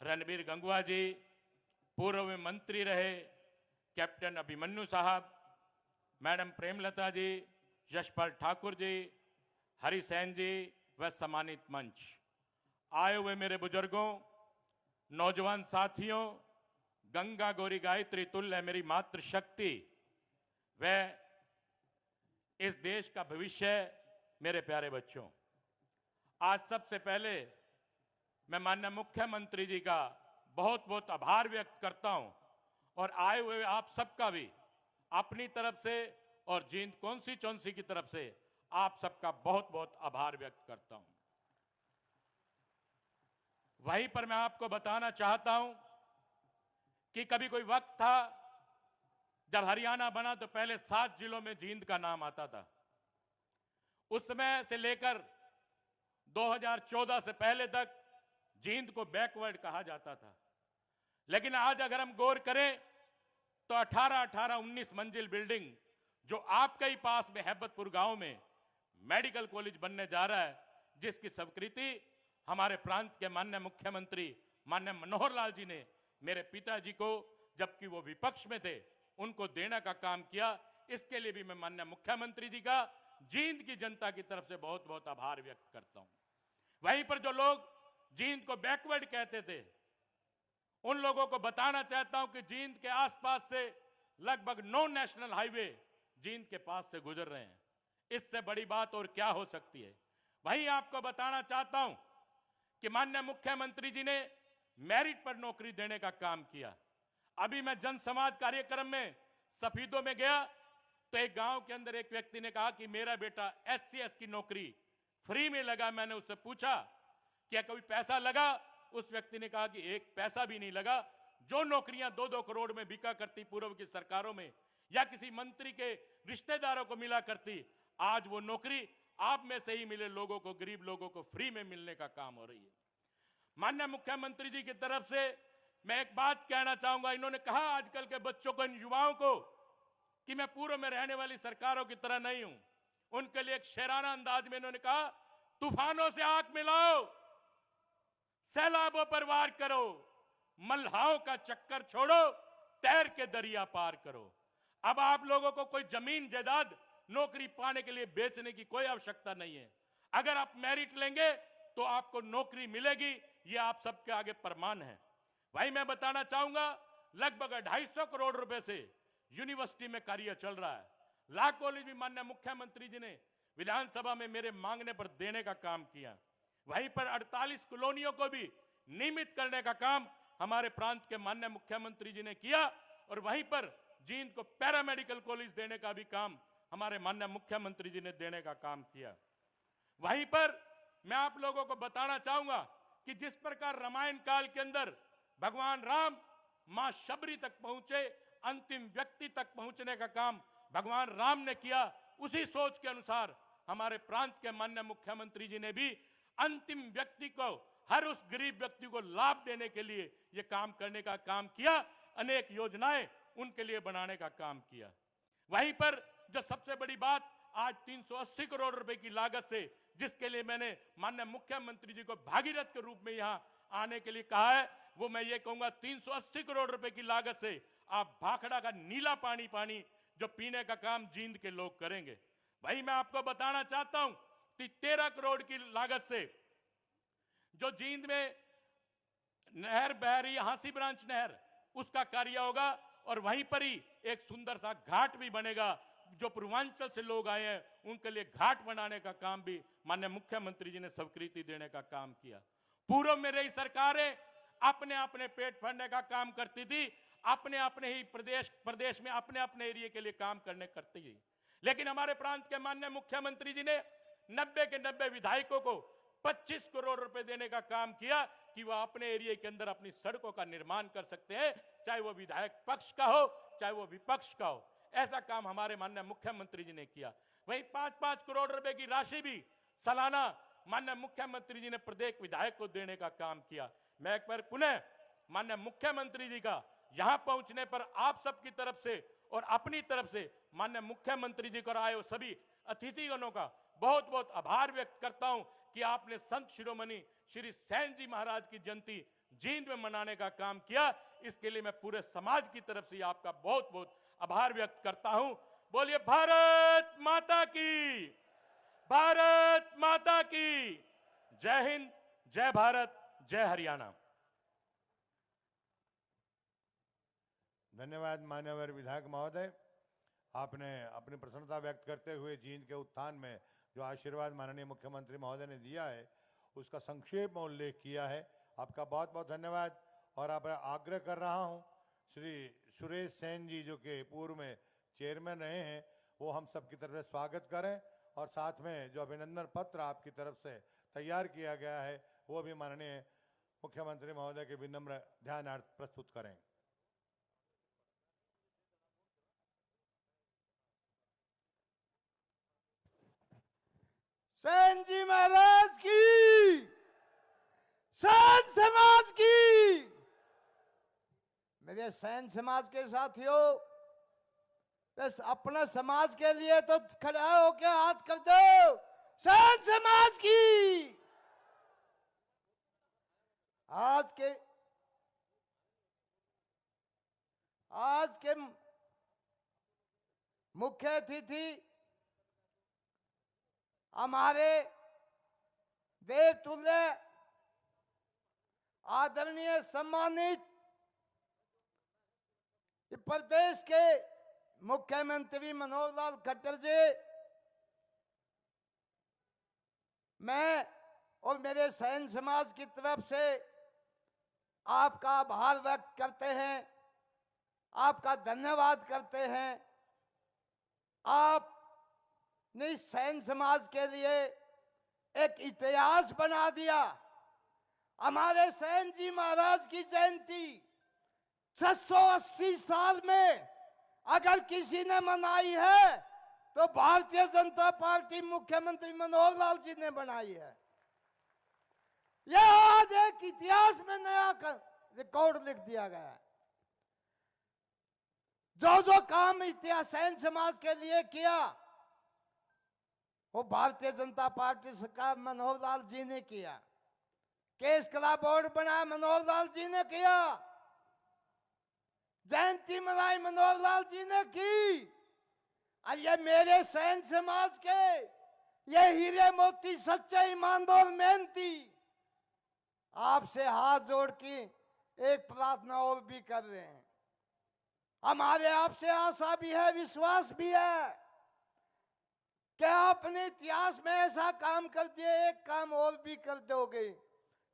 रणबीर गंगवा जी, पूर्व में मंत्री रहे कैप्टन अभिमन्यु साहब, मैडम प्रेमलता जी, यशपाल ठाकुर जी, हरिसेन जी व सम्मानित मंच, आए हुए मेरे बुजुर्गों, नौजवान साथियों, गंगा गौरी गायत्री तुल्य मेरी मातृशक्ति, वह इस देश का भविष्य, मेरे प्यारे बच्चों, आज सबसे पहले मैं माननीय मुख्यमंत्री जी का बहुत बहुत आभार व्यक्त करता हूं और आए हुए आप सबका भी अपनी तरफ से और जींद कॉन्स्टिट्यूएंसी की तरफ से आप सबका बहुत बहुत आभार व्यक्त करता हूं। वहीं पर मैं आपको बताना चाहता हूं कि कभी कोई वक्त था जब हरियाणा बना तो पहले 7 जिलों में जींद का नाम आता था। उस समय से लेकर 2014 से पहले तक जींद को बैकवर्ड कहा जाता था। लेकिन आज अगर हम गौर करें तो 19 मंजिल बिल्डिंग जो आपके ही पास में हैबतपुर गांव में मेडिकल कॉलेज बनने जा रहा है, जिसकी स्वीकृति हमारे प्रांत के माननीय मुख्यमंत्री माननीय मनोहर लाल जी ने मेरे पिताजी को, जबकि वो विपक्ष में थे, उनको देने का काम किया। इसके लिए भी मैं माननीय मुख्यमंत्री जी का जींद की जनता की तरफ से बहुत बहुत आभार व्यक्त करता हूं। वहीं पर जो लोग जींद को बैकवर्ड कहते थे, उन लोगों को बताना चाहता हूं कि जींद के आसपास से लगभग 9 नेशनल हाईवे जींद के पास से गुजर रहे हैं। इससे बड़ी बात और क्या हो सकती है। वहीं आपको बताना चाहता हूं कि माननीय मुख्यमंत्री जी ने मेरिट पर नौकरी देने का काम किया। अभी मैं जन समाज कार्यक्रम में सफीदों में गया तो एक गांव के अंदर एक व्यक्ति ने कहा कि मेरा बेटा एससीएस की नौकरी फ्री में लगा। मैंने उससे पूछा क्या कोई पैसा लगा? उस व्यक्ति ने कहा कि एक पैसा भी नहीं लगा। जो नौकरियां 2-2 करोड़ में बिका करती पूर्व की सरकारों में या किसी मंत्री के रिश्तेदारों को मिला करती, आज वो नौकरी आप में से ही मिले लोगों को, गरीब लोगों को फ्री में मिलने का काम हो रही है। माननीय मुख्यमंत्री जी की तरफ से मैं एक बात कहना चाहूंगा। इन्होंने कहा आजकल के बच्चों को, इन युवाओं को, कि मैं पूर्व में रहने वाली सरकारों की तरह नहीं हूं। उनके लिए एक शेराना अंदाज में इन्होंने कहा तूफानों से आंख मिलाओ, सैलाबों पर वार करो, मल्हाओं का चक्कर छोड़ो, तैर के दरिया पार करो। अब आप लोगों को कोई जमीन जायदाद नौकरी पाने के लिए बेचने की कोई आवश्यकता नहीं है। अगर आप मेरिट लेंगे तो आपको नौकरी मिलेगी। ये आप सबके आगे प्रमाण है। भाई मैं बताना चाहूंगा लगभग 250 करोड़ रुपए से यूनिवर्सिटी में कार्य चल रहा है। लॉ कॉलेज भी माननीय मुख्यमंत्री जी ने विधानसभा में मेरे मांगने पर देने का काम किया। वहीं पर 48 कॉलोनियों को भी नियमित करने का काम हमारे प्रांत के माननीय मुख्यमंत्री जी ने किया। और वहीं पर जींद को पैरामेडिकल कॉलेज देने का भी काम हमारे माननीय मुख्यमंत्री जी ने देने का काम किया। वहीं पर मैं आप लोगों को बताना चाहूंगा कि जिस प्रकार रामायण काल के अंदर भगवान राम मां शबरी तक पहुंचे, अंतिम व्यक्ति तक पहुंचने का काम भगवान राम ने किया, उसी सोच के अनुसार हमारे प्रांत के माननीय मुख्यमंत्री जी ने भी अंतिम व्यक्ति को, हर उस गरीब व्यक्ति को लाभ देने के लिए यह काम करने का काम किया। अनेक योजनाएं उनके लिए बनाने का काम किया। वहीं पर जो सबसे बड़ी बात, आज 380 करोड़ रुपए की लागत से, जिसके लिए मैंने माननीय मुख्यमंत्री जी को भागीरथ के रूप में यहां आने के लिए कहा है, वो मैं ये कहूंगा 380 करोड़ रुपए की लागत से आप भाखड़ा का नीला पानी जो पीने का काम जींद के लोग करेंगे। भाई मैं आपको बताना चाहता हूं कि 13 करोड़ की लागत से जो जींद में नहर बह रही है, हांसी ब्रांच नहर, उसका कार्य होगा। और वहीं पर ही एक सुंदर सा घाट भी बनेगा। जो पूर्वांचल से लोग आए हैं उनके लिए घाट बनाने का काम भी माननीय मुख्यमंत्री जी ने स्वीकृति देने का काम किया। पूर्व में रही सरकारें अपने अपने पेट भरने का काम करती थी, अपने ही प्रदेश में अपने एरिया के लिए काम करती थी। लेकिन हमारे प्रांत के माननीय मुख्यमंत्री जी ने 90 के 90 विधायकों को 25 करोड़ रुपए देने का काम किया कि वह अपने एरिया के अंदर अपनी सड़कों का निर्माण कर सकते हैं, चाहे वो विधायक पक्ष का हो चाहे वो विपक्ष का हो। ऐसा काम हमारे माननीय मुख्यमंत्री जी ने किया। वहीं 5-5 करोड़ रुपए की राशि भी सालाना माननीय मुख्यमंत्री जी ने प्रत्येक विधायक को देने का काम किया। मैं एक बार पुनः माननीय मुख्यमंत्री जी का यहां पहुंचने पर आप सबकी तरफ से और अपनी तरफ से माननीय मुख्यमंत्री जी को आए सभी अतिथिगणों का बहुत बहुत आभार व्यक्त करता हूं कि आपने संत शिरोमणि श्री सैन जी महाराज की जयंती जींद में मनाने का काम किया। इसके लिए मैं पूरे समाज की तरफ से आपका बहुत बहुत आभार व्यक्त करता हूं। बोलिए भारत माता की, भारत माता की जय हिंद, जय भारत, जय हरियाणा। धन्यवाद मान्यवर विधायक महोदय। आपने अपनी प्रसन्नता व्यक्त करते हुए जींद के उत्थान में जो आशीर्वाद माननीय मुख्यमंत्री महोदय ने दिया है उसका संक्षेप में उल्लेख किया है। आपका बहुत बहुत धन्यवाद। और आप आग्रह कर रहा हूं श्री सुरेश सेन जी जो कि पूर्व में चेयरमैन रहे हैं, वो हम सब की तरफ से स्वागत करें और साथ में जो अभिनंदन पत्र आपकी तरफ से तैयार किया गया है वो भी माननीय मुख्यमंत्री महोदय के विनम्र ध्यानार्थ प्रस्तुत करें। सेन जी महाराज की, सेन समाज की। मेरे सेन समाज के साथियों, बस अपने समाज के लिए तो खड़ा होकर हाथ कर दो। सेन समाज की। आज के मुख्य अतिथि हमारे देवतुल्य आदरणीय सम्मानित प्रदेश के मुख्यमंत्री मनोहर लाल खट्टर जी, मैं और मेरे सैन समाज की तरफ से आपका आभार व्यक्त करते हैं, आपका धन्यवाद करते हैं। आपने सैन समाज के लिए एक इतिहास बना दिया। हमारे सैन जी महाराज की जयंती 680 साल में अगर किसी ने मनाई है तो भारतीय जनता पार्टी मुख्यमंत्री मनोहर लाल जी ने बनाई है। यह आज एक इतिहास में नया रिकॉर्ड लिख दिया गया है। जो जो काम इतिहास सैन समाज के लिए किया वो भारतीय जनता पार्टी सरकार मनोहर लाल जी ने किया। केस कला बोर्ड बनाया मनोहर लाल जी ने किया। जयंती मनाई मनोहर लाल जी ने की। और ये मेरे सैन समाज के ये हीरे मोती सच्चे ईमानदार मेहनती आपसे हाथ जोड़ के एक प्रार्थना और भी कर रहे हैं। हमारे आपसे आशा भी है, विश्वास भी है कि आपने इतिहास में ऐसा काम कर दिए, एक काम और भी कर दोगे।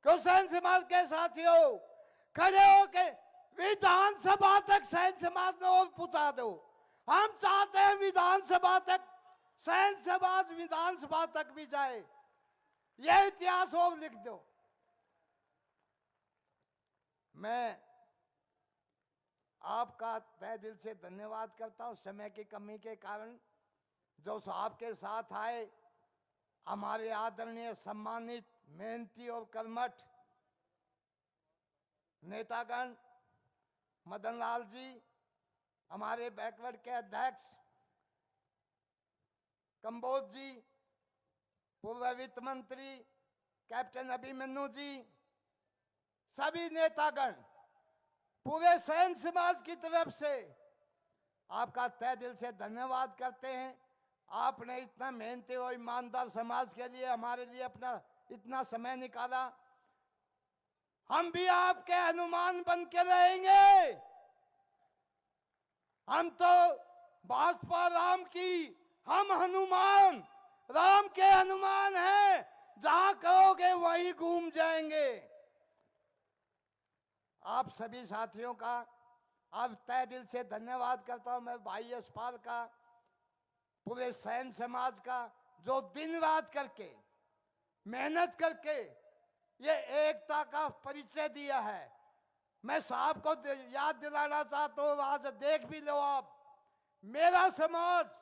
क्यों सैन समाज के साथियों, खड़े होके विधानसभा तक सैन समाज ने और पहुंचा दो। हम चाहते हैं विधानसभा तक सैन समाज विधानसभा तक भी जाए, यह इतिहास और लिख दो। मैं आपका तहे दिल से धन्यवाद करता हूं। समय की कमी के कारण जो साहब के साथ आए, हमारे आदरणीय सम्मानित मेहनती और कर्मठ नेतागण, मदन लाल जी, हमारे बैकवर्ड के अध्यक्ष कंबोज जी, पूर्व वित्त मंत्री कैप्टन अभिमन्यु जी, सभी नेतागण, पूरे सैन समाज की तरफ से आपका तहे दिल से धन्यवाद करते हैं। आपने इतना मेहनती और ईमानदार समाज के लिए हमारे लिए अपना इतना समय निकाला। हम भी आपके हनुमान बन के रहेंगे। हम तो भाजपा राम की, हम हनुमान, राम के हनुमान हैं। जहां कहोगे वहीं घूम जाएंगे। आप सभी साथियों का आज तहे दिल से धन्यवाद करता हूं। मैं भाई यशपाल का, पूरे सैन समाज का, जो दिन रात करके मेहनत करके ये एकता का परिचय दिया है। मैं साहब को याद दिलाना चाहता हूं, आज देख भी लो आप, मेरा समाज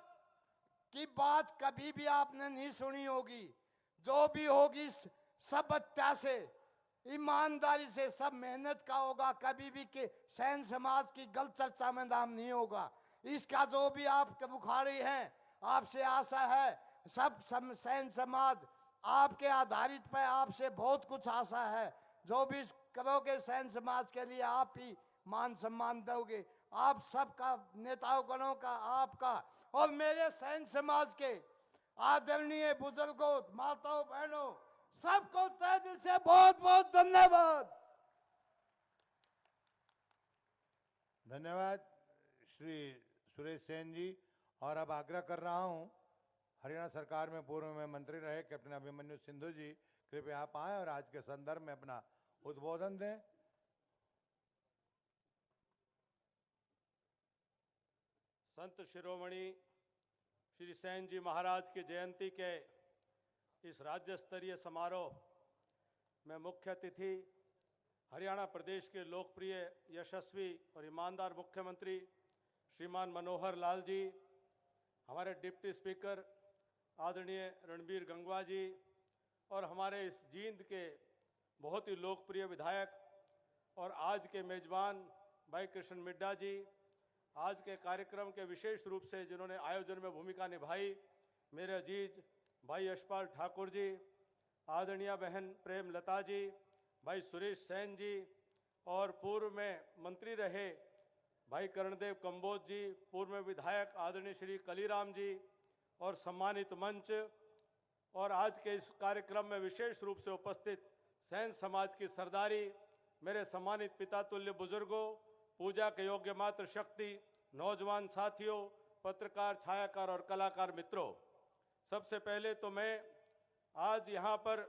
की बात कभी भी आपने नहीं सुनी होगी। जो भी होगी सब सत्या से, ईमानदारी से, सब मेहनत का होगा। कभी भी के सैन समाज की गलत चर्चा में नाम नहीं होगा। इसका जो भी आप उखाड़ी हैं, आपसे आशा है सब सैन समाज आपके आधारित पर आपसे बहुत कुछ आशा है। जो भी करोगे सैन समाज के लिए आप ही मान सम्मान दोगे। आप सबका, नेताओं गणों का, आपका और मेरे सैन समाज के आदरणीय बुजुर्गों, माताओं, बहनों, सबको तहे दिल से बहुत बहुत धन्यवाद। धन्यवाद श्री सुरेश सेन जी। और अब आग्रह कर रहा हूं, हरियाणा सरकार में पूर्व में मंत्री रहे कैप्टन अभिमन्यु सिंधु जी, कृपया आप आए और आज के संदर्भ में अपना उद्बोधन दें। संत शिरोमणि श्री सैन जी महाराज की जयंती के इस राज्य स्तरीय समारोह में मुख्य अतिथि हरियाणा प्रदेश के लोकप्रिय, यशस्वी और ईमानदार मुख्यमंत्री श्रीमान मनोहर लाल जी, हमारे डिप्टी स्पीकर आदरणीय रणबीर गंगवा जी और हमारे इस जींद के बहुत ही लोकप्रिय विधायक और आज के मेजबान भाई कृष्ण मिड्डा जी, आज के कार्यक्रम के विशेष रूप से जिन्होंने आयोजन में भूमिका निभाई, मेरे अजीज भाई यशपाल ठाकुर जी, आदरणीय बहन प्रेम लता जी, भाई सुरेश सैन जी और पूर्व में मंत्री रहे भाई कर्णदेव कंबोज जी, पूर्व में विधायक आदरणीय श्री कलीराम जी और सम्मानित मंच और आज के इस कार्यक्रम में विशेष रूप से उपस्थित सैन समाज की सरदारी, मेरे सम्मानित पिता तुल्य बुजुर्गों, पूजा के योग्य मात्र शक्ति, नौजवान साथियों, पत्रकार, छायाकार और कलाकार मित्रों, सबसे पहले तो मैं आज यहाँ पर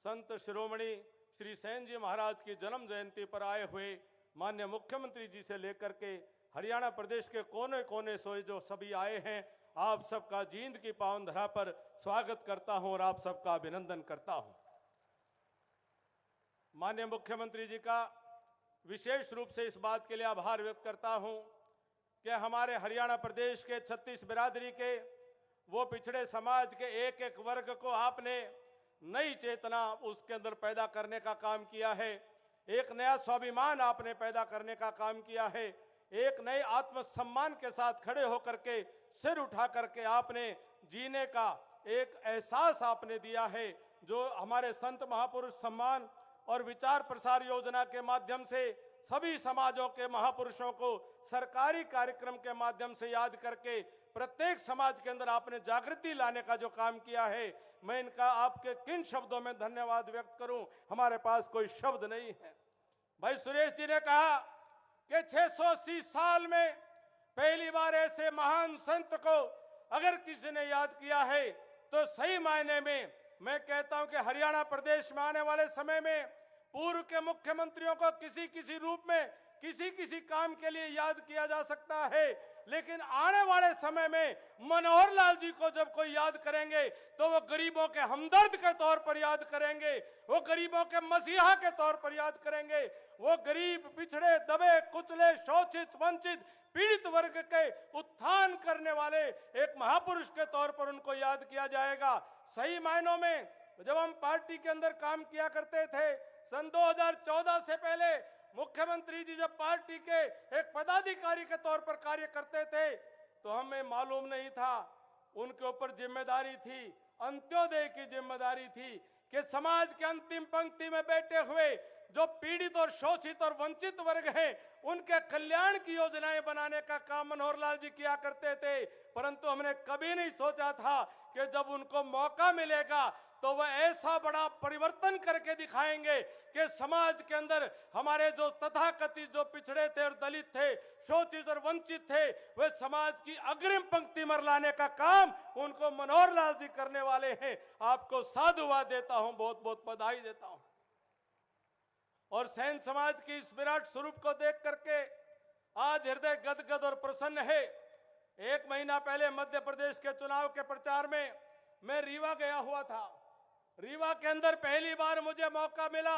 संत शिरोमणि श्री सैन जी महाराज की जन्म जयंती पर आए हुए माननीय मुख्यमंत्री जी से लेकर के हरियाणा प्रदेश के कोने कोने से जो सभी आए हैं, आप सबका जींद की पावन धरा पर स्वागत करता हूं और आप सबका अभिनंदन करता हूं। माननीय मुख्यमंत्री जी का विशेष रूप से इस बात के लिए आभार व्यक्त करता हूं कि हमारे हरियाणा प्रदेश के 36 बिरादरी के वो पिछड़े समाज के एक एक वर्ग को आपने नई चेतना उसके अंदर पैदा करने का काम किया है, एक नया स्वाभिमान आपने पैदा करने का काम किया है, एक नए आत्मसम्मान के साथ खड़े होकर के सिर उठा करके आपने जीने का एक एहसास आपने दिया है, जो हमारे संत महापुरुष सम्मान और विचार प्रसार योजना के माध्यम से सभी समाजों के महापुरुषों को सरकारी कार्यक्रम के माध्यम से याद करके प्रत्येक समाज के अंदर आपने जागृति लाने का जो काम किया है, मैं इनका आपके किन शब्दों में धन्यवाद व्यक्त करूं, हमारे पास कोई शब्द नहीं है। भाई सुरेश जी ने कहा कि 680 साल में पहली बार ऐसे महान संत को अगर किसी ने याद किया है तो सही मायने में मैं कहता हूं कि हरियाणा प्रदेश में आने वाले समय में पूर्व के मुख्यमंत्रियों को किसी किसी रूप में किसी काम के लिए याद किया जा सकता है, लेकिन आने वाले समय में मनोहर लाल जी को जब कोई याद करेंगे तो वो गरीबों के हमदर्द के तौर पर याद करेंगे, वो गरीबों के मसीहा के तौर पर याद करेंगे, वो गरीब, पिछड़े, दबे, कुचले, शोषित, वंचित, पीड़ित वर्ग के उत्थान करने वाले एक महापुरुष के तौर पर उनको याद किया जाएगा। सही मायनों में जब हम पार्टी के अंदर काम किया करते थे, सन 2014 से पहले मुख्यमंत्री जी जब पार्टी के एक पदाधिकारी के तौर पर कार्य करते थे तो हमें मालूम नहीं था, उनके ऊपर जिम्मेदारी थी, अंत्योदय की जिम्मेदारी थी कि समाज के अंतिम पंक्ति में बैठे हुए जो पीड़ित और शोषित और वंचित वर्ग हैं उनके कल्याण की योजनाएं बनाने का काम मनोहर लाल जी किया करते थे। परंतु हमने कभी नहीं सोचा था कि जब उनको मौका मिलेगा तो वह ऐसा बड़ा परिवर्तन करके दिखाएंगे कि समाज के अंदर हमारे जो तथाकथित जो पिछड़े थे और दलित थे, शोषित और वंचित थे, वे समाज की अग्रिम पंक्ति में लाने का काम उनको मनोहर लाल जी करने वाले हैं। आपको साधुवाद देता हूं, बहुत बहुत बधाई देता हूं। और सैन समाज की इस विराट स्वरूप को देख करके आज हृदय गदगद और प्रसन्न है। एक महीना पहले मध्य प्रदेश के चुनाव के प्रचार में मैं रीवा गया हुआ था। रीवा के अंदर पहली बार मुझे मौका मिला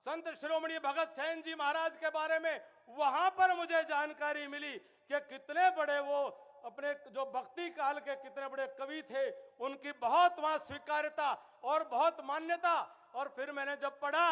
संत शिरोमणि भगत सैन जी महाराज के बारे में, वहां पर मुझे जानकारी मिली कि कितने बड़े वो अपने जो भक्ति काल के कितने बड़े कवि थे, उनकी बहुत वहां स्वीकार्यता और बहुत मान्यता। और फिर मैंने जब पढ़ा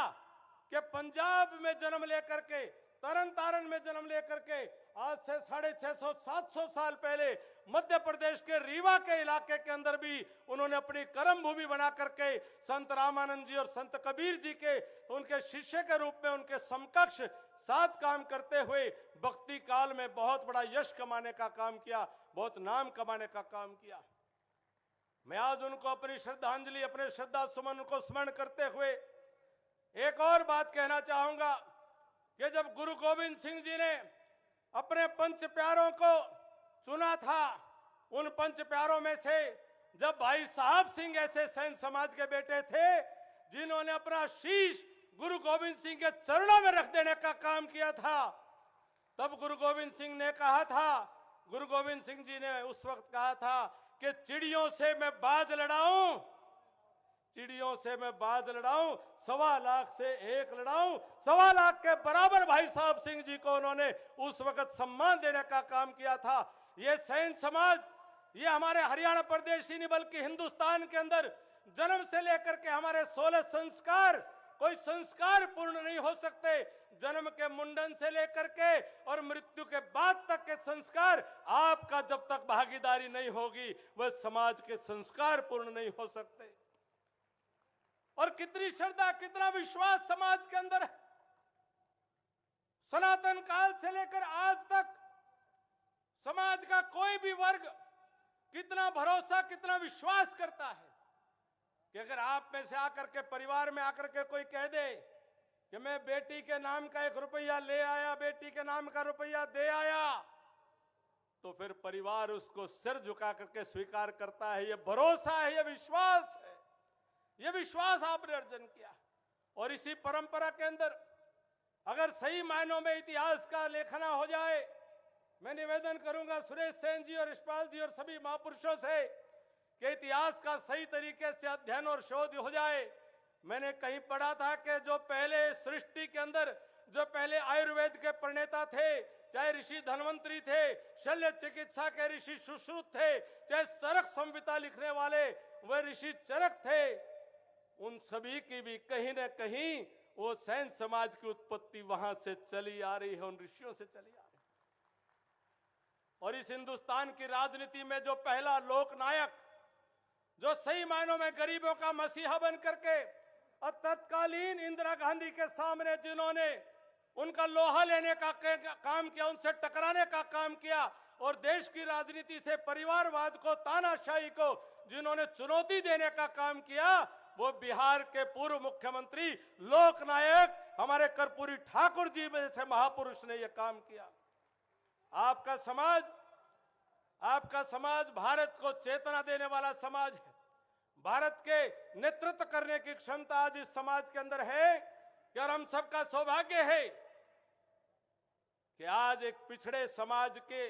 कि पंजाब में जन्म लेकर के, तरन तारण में जन्म लेकर के आज से 650-700 साल पहले मध्य प्रदेश के रीवा के इलाके के अंदर भी उन्होंने अपनी कर्म भूमि बना करके संत रामानंद जी और संत कबीर जी के उनके शिष्य के रूप में उनके समकक्ष साथ काम करते हुए भक्ति काल में बहुत बड़ा यश कमाने का काम किया, बहुत नाम कमाने का काम किया। मैं आज उनको अपनी श्रद्धांजलि, अपने श्रद्धा सुमन को स्मरण करते हुए एक और बात कहना चाहूंगा कि जब गुरु गोविंद सिंह जी ने अपने पंच प्यारों को चुना था, उन पंच प्यारों में से जब भाई साहब सिंह ऐसे सैन समाज के बेटे थे जिन्होंने अपना शीश गुरु गोविंद सिंह के चरणों में रख देने का काम किया था, तब गुरु गोविंद सिंह ने कहा था, गुरु गोविंद सिंह जी ने उस वक्त कहा था कि चिड़ियों से मैं बाज लड़ाऊं, चिड़ियों से मैं बाज लड़ाऊं, 1.25 लाख से 1 लड़ाऊं। 1.25 लाख के बराबर भाई साहब सिंह जी को उन्होंने उस वक्त सम्मान देने का काम किया था। ये सैन समाज ये हमारे हरियाणा प्रदेश ही नहीं बल्कि हिंदुस्तान के अंदर जन्म से लेकर के हमारे 16 संस्कार, कोई संस्कार पूर्ण नहीं हो सकते। जन्म के मुंडन से लेकर के और मृत्यु के बाद तक के संस्कार आपका जब तक भागीदारी नहीं होगी वह समाज के संस्कार पूर्ण नहीं हो सकते। और कितनी श्रद्धा, कितना विश्वास समाज के अंदर है। सनातन काल से लेकर आज तक समाज का कोई भी वर्ग कितना भरोसा, कितना विश्वास करता है कि अगर आप में से आकर के, परिवार में आकर के कोई कह दे कि मैं बेटी के नाम का 1 रुपया ले आया, बेटी के नाम का रुपया दे आया, तो फिर परिवार उसको सिर झुका करके स्वीकार करता है। यह भरोसा है, यह विश्वास है, यह विश्वास आपने अर्जन किया। और इसी परंपरा के अंदर अगर सही मायनों में इतिहास का लेखना हो जाए, मैं निवेदन करूंगा सुरेश सेन जी और यशपाल जी और सभी महापुरुषों से कि इतिहास का सही तरीके से अध्ययन और शोध हो जाए। मैंने कहीं पढ़ा था कि जो पहले सृष्टि के अंदर, जो पहले आयुर्वेद के प्रणेता थे, चाहे ऋषि धन्वंतरी थे, शल्य चिकित्सा के ऋषि सुश्रुत थे, चाहे चरक संहिता लिखने वाले वह ऋषि चरक थे, उन सभी की भी कहीं न कहीं वो सैन समाज की उत्पत्ति वहां से चली आ रही है, उन ऋषियों से चली आ रही है। और इस हिंदुस्तान की राजनीति में जो पहला लोकनायक, जो सही मायनों में गरीबों का मसीहा बन करके और तत्कालीन इंदिरा गांधी के सामने जिन्होंने उनका लोहा लेने का काम किया, उनसे टकराने का काम किया और देश की राजनीति से परिवारवाद को, तानाशाही को जिन्होंने चुनौती देने का काम किया, वो बिहार के पूर्व मुख्यमंत्री लोकनायक हमारे कर्पूरी ठाकुर जी में से महापुरुष ने यह काम किया। आपका समाज भारत को चेतना देने वाला समाज है। भारत के नेतृत्व करने की क्षमता आज इस समाज के अंदर है कि और हम सबका सौभाग्य है कि आज एक पिछड़े समाज के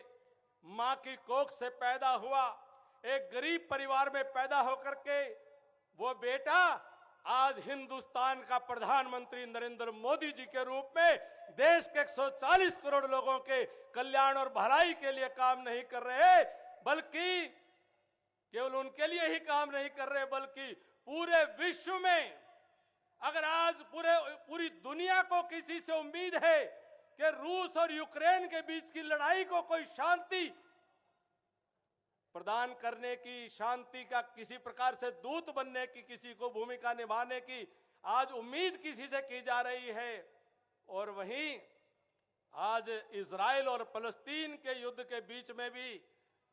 मां की कोख से पैदा हुआ, एक गरीब परिवार में पैदा होकर के वो बेटा आज हिंदुस्तान का प्रधानमंत्री नरेंद्र मोदी जी के रूप में देश के 140 करोड़ लोगों के कल्याण और भलाई के लिए काम नहीं कर रहे, बल्कि केवल उनके लिए ही काम नहीं कर रहे, बल्कि पूरे विश्व में अगर आज पूरी दुनिया को किसी से उम्मीद है कि रूस और यूक्रेन के बीच की लड़ाई को कोई शांति प्रदान करने की, शांति का किसी प्रकार से दूत बनने की, किसी को भूमिका निभाने की आज उम्मीद किसी से की जा रही है। और वहीं आज इजराइल और फलस्तीन के युद्ध के बीच में भी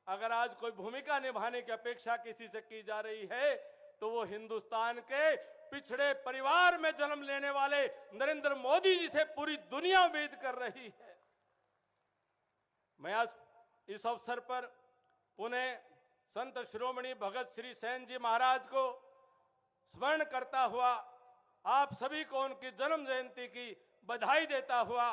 अगर आज कोई भूमिका निभाने की अपेक्षा किसी से की जा रही है तो वो हिंदुस्तान के पिछड़े परिवार में जन्म लेने वाले नरेंद्र मोदी जी से पूरी दुनिया उम्मीद कर रही है। मैं आज इस अवसर पर पुनः संत शिरोमणि भगत श्री सेन जी महाराज को स्मरण करता हुआ आप सभी को उनकी जन्म जयंती की बधाई देता हुआ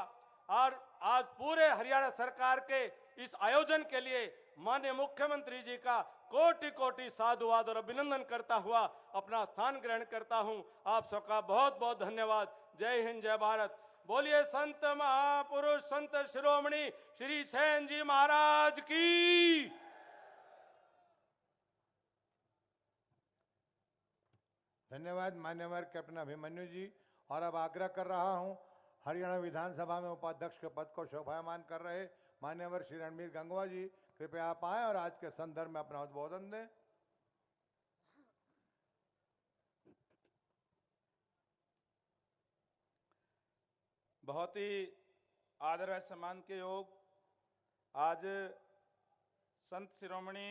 और आज पूरे हरियाणा सरकार के इस आयोजन के लिए माननीय मुख्यमंत्री जी का कोटि कोटि साधुवाद और अभिनंदन करता हुआ अपना स्थान ग्रहण करता हूं। आप सबका बहुत बहुत धन्यवाद। जय हिंद, जय भारत। बोलिए संत महापुरुष संत शिरोमणि श्री सेन जी महाराज की। धन्यवाद मान्यवर कैप्टन अभिमन्यु जी। और अब आग्रह कर रहा हूं हरियाणा विधानसभा में उपाध्यक्ष के पद को शोभायमान कर रहे मान्यवर श्री रणबीर गंगवा जी, कृपया आप आए और आज के संदर्भ में अपना उद्बोधन दें। बहुत ही आदर व सम्मान के योग आज संत शिरोमणि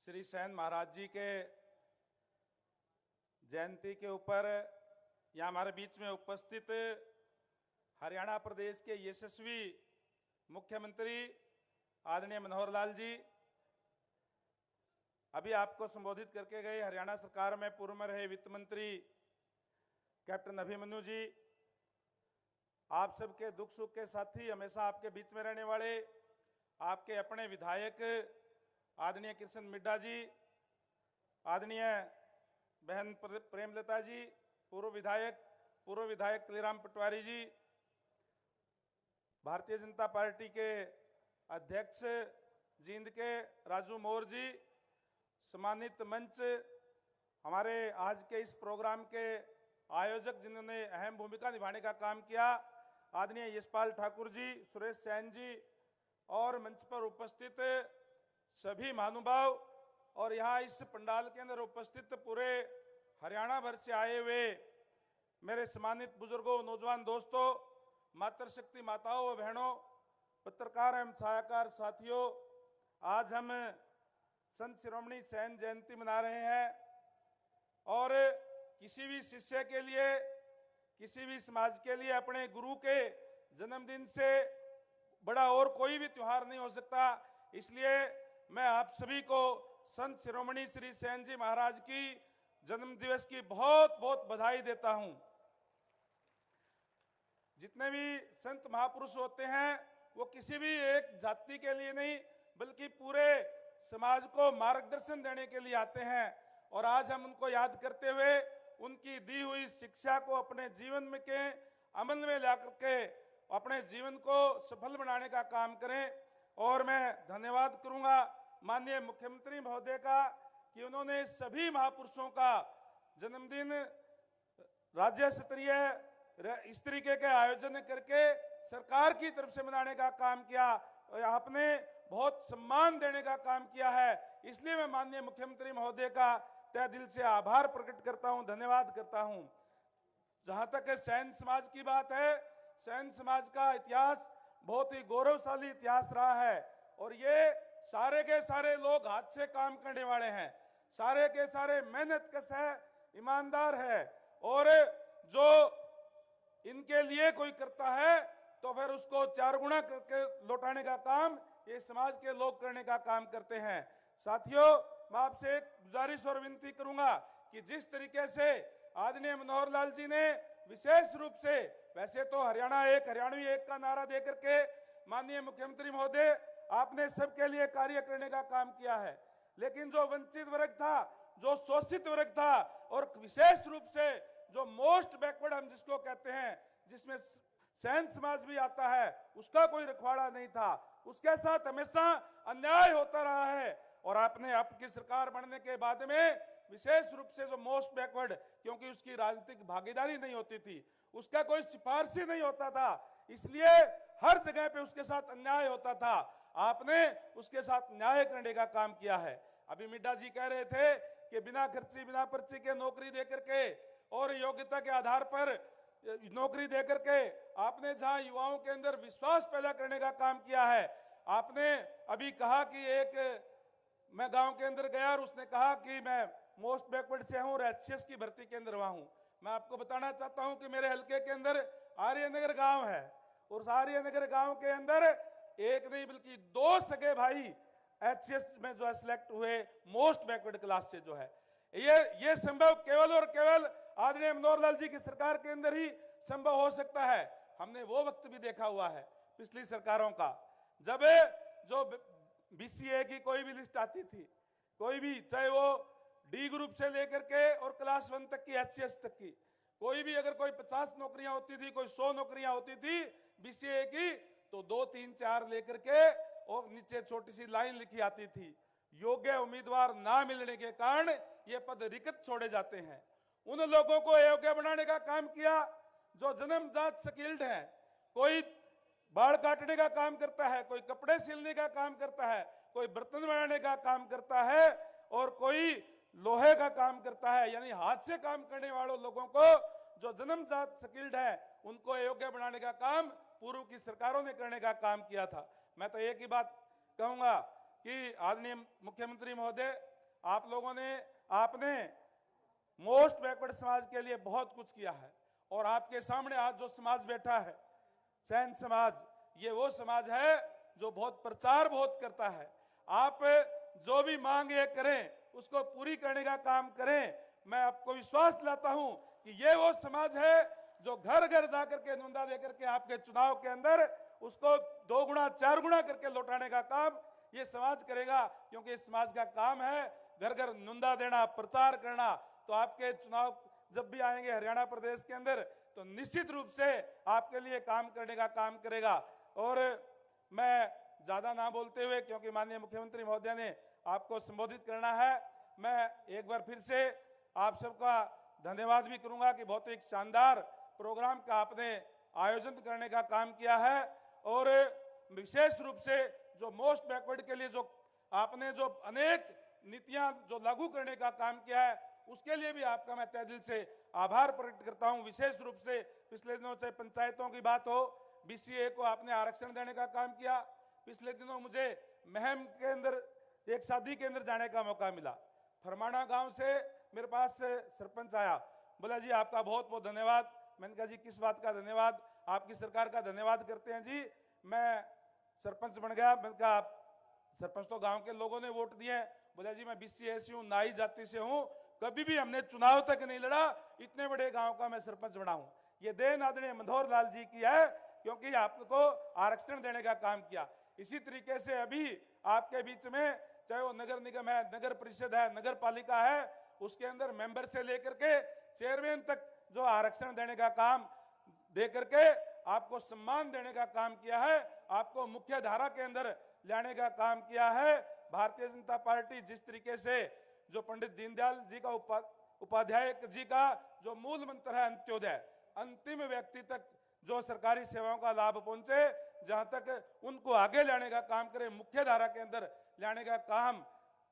श्री सेन महाराज जी के जयंती के ऊपर यहाँ हमारे बीच में उपस्थित हरियाणा प्रदेश के यशस्वी मुख्यमंत्री आदरणीय मनोहर लाल जी, अभी आपको संबोधित करके गए हरियाणा सरकार में पूर्व में रहे वित्त मंत्री कैप्टन अभिमन्यु जी, आप सबके दुख सुख के साथी, हमेशा आपके बीच में रहने वाले आपके अपने विधायक आदरणीय कृष्ण मिड्डा जी, आदरणीय बहन प्रेमलता जी, पूर्व विधायक कलीराम पटवारी जी, भारतीय जनता पार्टी के अध्यक्ष जींद के राजू मोर जी, सम्मानित मंच, हमारे आज के इस प्रोग्राम के आयोजक जिन्होंने अहम भूमिका निभाने का काम किया, आदरणीय यशपाल ठाकुर जी, सुरेश सैन जी, और मंच पर उपस्थित सभी महानुभाव और यहाँ इस पंडाल के अंदर उपस्थित पूरे हरियाणा भर से आए हुए मेरे सम्मानित बुजुर्गों, नौजवान दोस्तों, मातृशक्ति माताओं व बहनों, पत्रकार एवं छायाकार साथियों, आज हम संत शिरोमणि सैन जयंती मना रहे हैं और किसी भी शिष्य के लिए, किसी भी समाज के लिए अपने गुरु के जन्मदिन से बड़ा और कोई भी त्योहार नहीं हो सकता। इसलिए मैं आप सभी को संत शिरोमणि श्री सैन जी महाराज की जन्म दिवस की बहुत बहुत बधाई देता हूं। जितने भी संत महापुरुष होते हैं वो किसी भी एक जाति के लिए नहीं बल्कि पूरे समाज को मार्गदर्शन देने के लिए आते हैं, और आज हम उनको याद करते हुए उनकी दी हुई शिक्षा को अपने जीवन में के अमल में ला करके अपने जीवन को सफल बनाने का काम करें। और मैं धन्यवाद करूंगा माननीय मुख्यमंत्री महोदय का कि उन्होंने सभी महापुरुषों का जन्मदिन राज्य स्तरीय इस तरीके के आयोजन करके सरकार की तरफ से मनाने का काम किया। आपने बहुत सम्मान देने का काम किया है, इसलिए मैं माननीय मुख्यमंत्री महोदय का तहे दिल से आभार प्रकट करता हूं, धन्यवाद करता हूं। जहां तक सैन समाज की बात है, सैन समाज का इतिहास बहुत ही गौरवशाली इतिहास रहा है और ये सारे के सारे लोग हाथ से काम करने वाले हैं, सारे के सारे मेहनतकश है, ईमानदार है, और जो इनके लिए कोई करता है तो फिर उसको 4 गुना करके लौटाने का काम ये समाज के लोग करने का काम करते हैं। साथियों, मैं आपसे एक गुजारिश और विनती करूंगा कि जिस तरीके से आदरणीय मनोहर लाल जी ने विशेष रूप से, वैसे तो हरियाणा एक, हरियाणवी एक का नारा देकर के माननीय मुख्यमंत्री महोदय आपने सबके लिए कार्य करने का काम किया है, लेकिन जो वंचित वर्ग था, जो शोषित वर्ग था, और विशेष रूप से जो मोस्ट बैकवर्ड हम जिसको कहते हैं, जिसमें सैन समाज भी आता है, उसका कोई रखवाड़ा नहीं था, उसके साथ हमेशा अन्याय होता रहा है। और आपने आपकी सरकार बनने के बाद में विशेष रूप से जो मोस्ट बैकवर्ड, क्योंकि उसकी राजनीतिक भागीदारी नहीं होती थी, उसका कोई सिफारिशी नहीं होता था, इसलिए हर जगह पे उसके साथ अन्याय होता था, आपने उसके साथ न्याय करने का काम किया है। अभी मिड्डा जी कह रहे थे कि बिना खर्ची बिना पर्ची के नौकरी देकर के और योग्यता के आधार पर नौकरी देकर के आपने जहां युवाओं के अंदर विश्वास पैदा करने का काम किया है। आपने अभी कहा कि एक मैं गांव के अंदर गया और उसने कहा कि मैं मोस्ट बैकवर्ड से हूं और एचसीएस की भर्ती के अंदर हुआ हूं। मैं आपको बताना चाहता हूं कि मेरे हलके के अंदर आर्यनगर गांव है और उस आर्यनगर गांव के अंदर एक नहीं बल्कि 2 सगे भाई एचसीएस में जो है सिलेक्ट हुए मोस्ट बैकवर्ड क्लास से, जो है ये संभव केवल और केवल आदरणीय मनोहर लाल जी की सरकार के अंदर ही संभव हो सकता है। हमने वो वक्त भी देखा हुआ है पिछली सरकारों का, जब जो बीसीए की कोई भी लिस्ट आती थी, कोई भी, चाहे वो डी ग्रुप से लेकर के और क्लास 1 तक की, एचसीएस तक की, कोई भी अगर कोई 50 नौकरियां होती थी, कोई 100 नौकरियां होती थी बीसीए की, तो 2, 3, 4 लेकर के और नीचे छोटी सी लाइन लिखी आती थी, योग्य उम्मीदवार ना मिलने के कारण ये पद रिक्त छोड़े जाते हैं। उन लोगों को योग्य बनाने का काम किया जो जन्मजात स्किल्ड है। कोई बाल काटने का काम करता है, कोई कपड़े सिलने का काम करता है, कोई बर्तन बनाने का काम करता है और कोई लोहे का काम करता है। यानी हाथ से काम करने वालों लोगों को जो जन्मजात स्किल्ड है उनको योग्य बनाने का काम पूर्व की सरकारों ने करने का काम किया था। मैं तो एक ही बात कहूंगा कि आदरणीय मुख्यमंत्री महोदय, आप लोगों ने, आपने मोस्ट बैकवर्ड समाज के लिए बहुत कुछ किया है और आपके सामने आज जो समाज बैठा है सैन समाज, ये वो समाज है जो बहुत प्रचार बहुत करता है। आप जो भी मांग ये करें उसको पूरी करने का काम करें। मैं आपको विश्वास दिलाता हूं कि ये वो समाज है जो घर घर जाकर के नुंदा देकर के आपके चुनाव के अंदर उसको 2 गुना 4 गुना करके लौटाने का काम ये समाज करेगा, क्योंकि इस समाज का काम है घर घर नुंदा देना, प्रचार करना। तो आपके चुनाव जब भी आएंगे हरियाणा प्रदेश के अंदर तो निश्चित रूप से आपके लिए काम करने का काम करेगा। और मैं ज्यादा ना बोलते हुए, क्योंकि माननीय मुख्यमंत्री महोदय ने आपको संबोधित करना है, मैं एक बार फिर से आप सबका धन्यवाद भी करूंगा कि बहुत एक शानदार प्रोग्राम का आपने आयोजन करने का काम किया है। और विशेष रूप से जो मोस्ट बैकवर्ड के लिए जो आपने जो अनेक नीतियां जो लागू करने का काम किया है, उसके लिए भी आपका मैं तहे दिल से आभार प्रकट करता हूं। विशेष रूप से पिछले दिनों से पंचायतों की बात हो, बीसीए को आपने आरक्षण देने का काम किया। पिछले दिनों मुझे महम के अंदर एक शादी के अंदर जाने का मौका मिला। फरमाना गांव से मेरे पास सरपंच आया, बोला जी आपका बहुत बहुत धन्यवाद। मैंने कहा जी किस बात का धन्यवाद? आपकी सरकार का धन्यवाद करते हैं जी, मैं सरपंच बन गया। मैंने कहा सरपंच तो गांव के लोगों ने वोट दिए। बोला जी मैं बीसीए से हूँ, नाई जाति से हूँ, कभी भी हमने चुनाव तक नहीं लड़ा, इतने बड़े गांव का मैं सरपंच बना हूं। ये देन आदरणीय मनोहर लाल जी की है, क्योंकि आपको आरक्षण देने का काम किया। इसी तरीके से अभी आपके बीच में चाहे वो नगर निगम है, नगर परिषद है, नगर पालिका है, उसके अंदर मेंबर से लेकर के चेयरमैन तक जो आरक्षण देने का काम दे करके आपको सम्मान देने का काम किया है, आपको मुख्य धारा के अंदर लाने का काम किया है। भारतीय जनता पार्टी जिस तरीके से जो पंडित दीनदयाल जी का उपाध्याय जी का जो मूल मंत्र है अंत्योदय, अंतिम व्यक्ति तक जो सरकारी सेवाओं का लाभ पहुंचे, जहां तक उनको आगे लाने का काम करे, मुख्य धारा के अंदर लाने का काम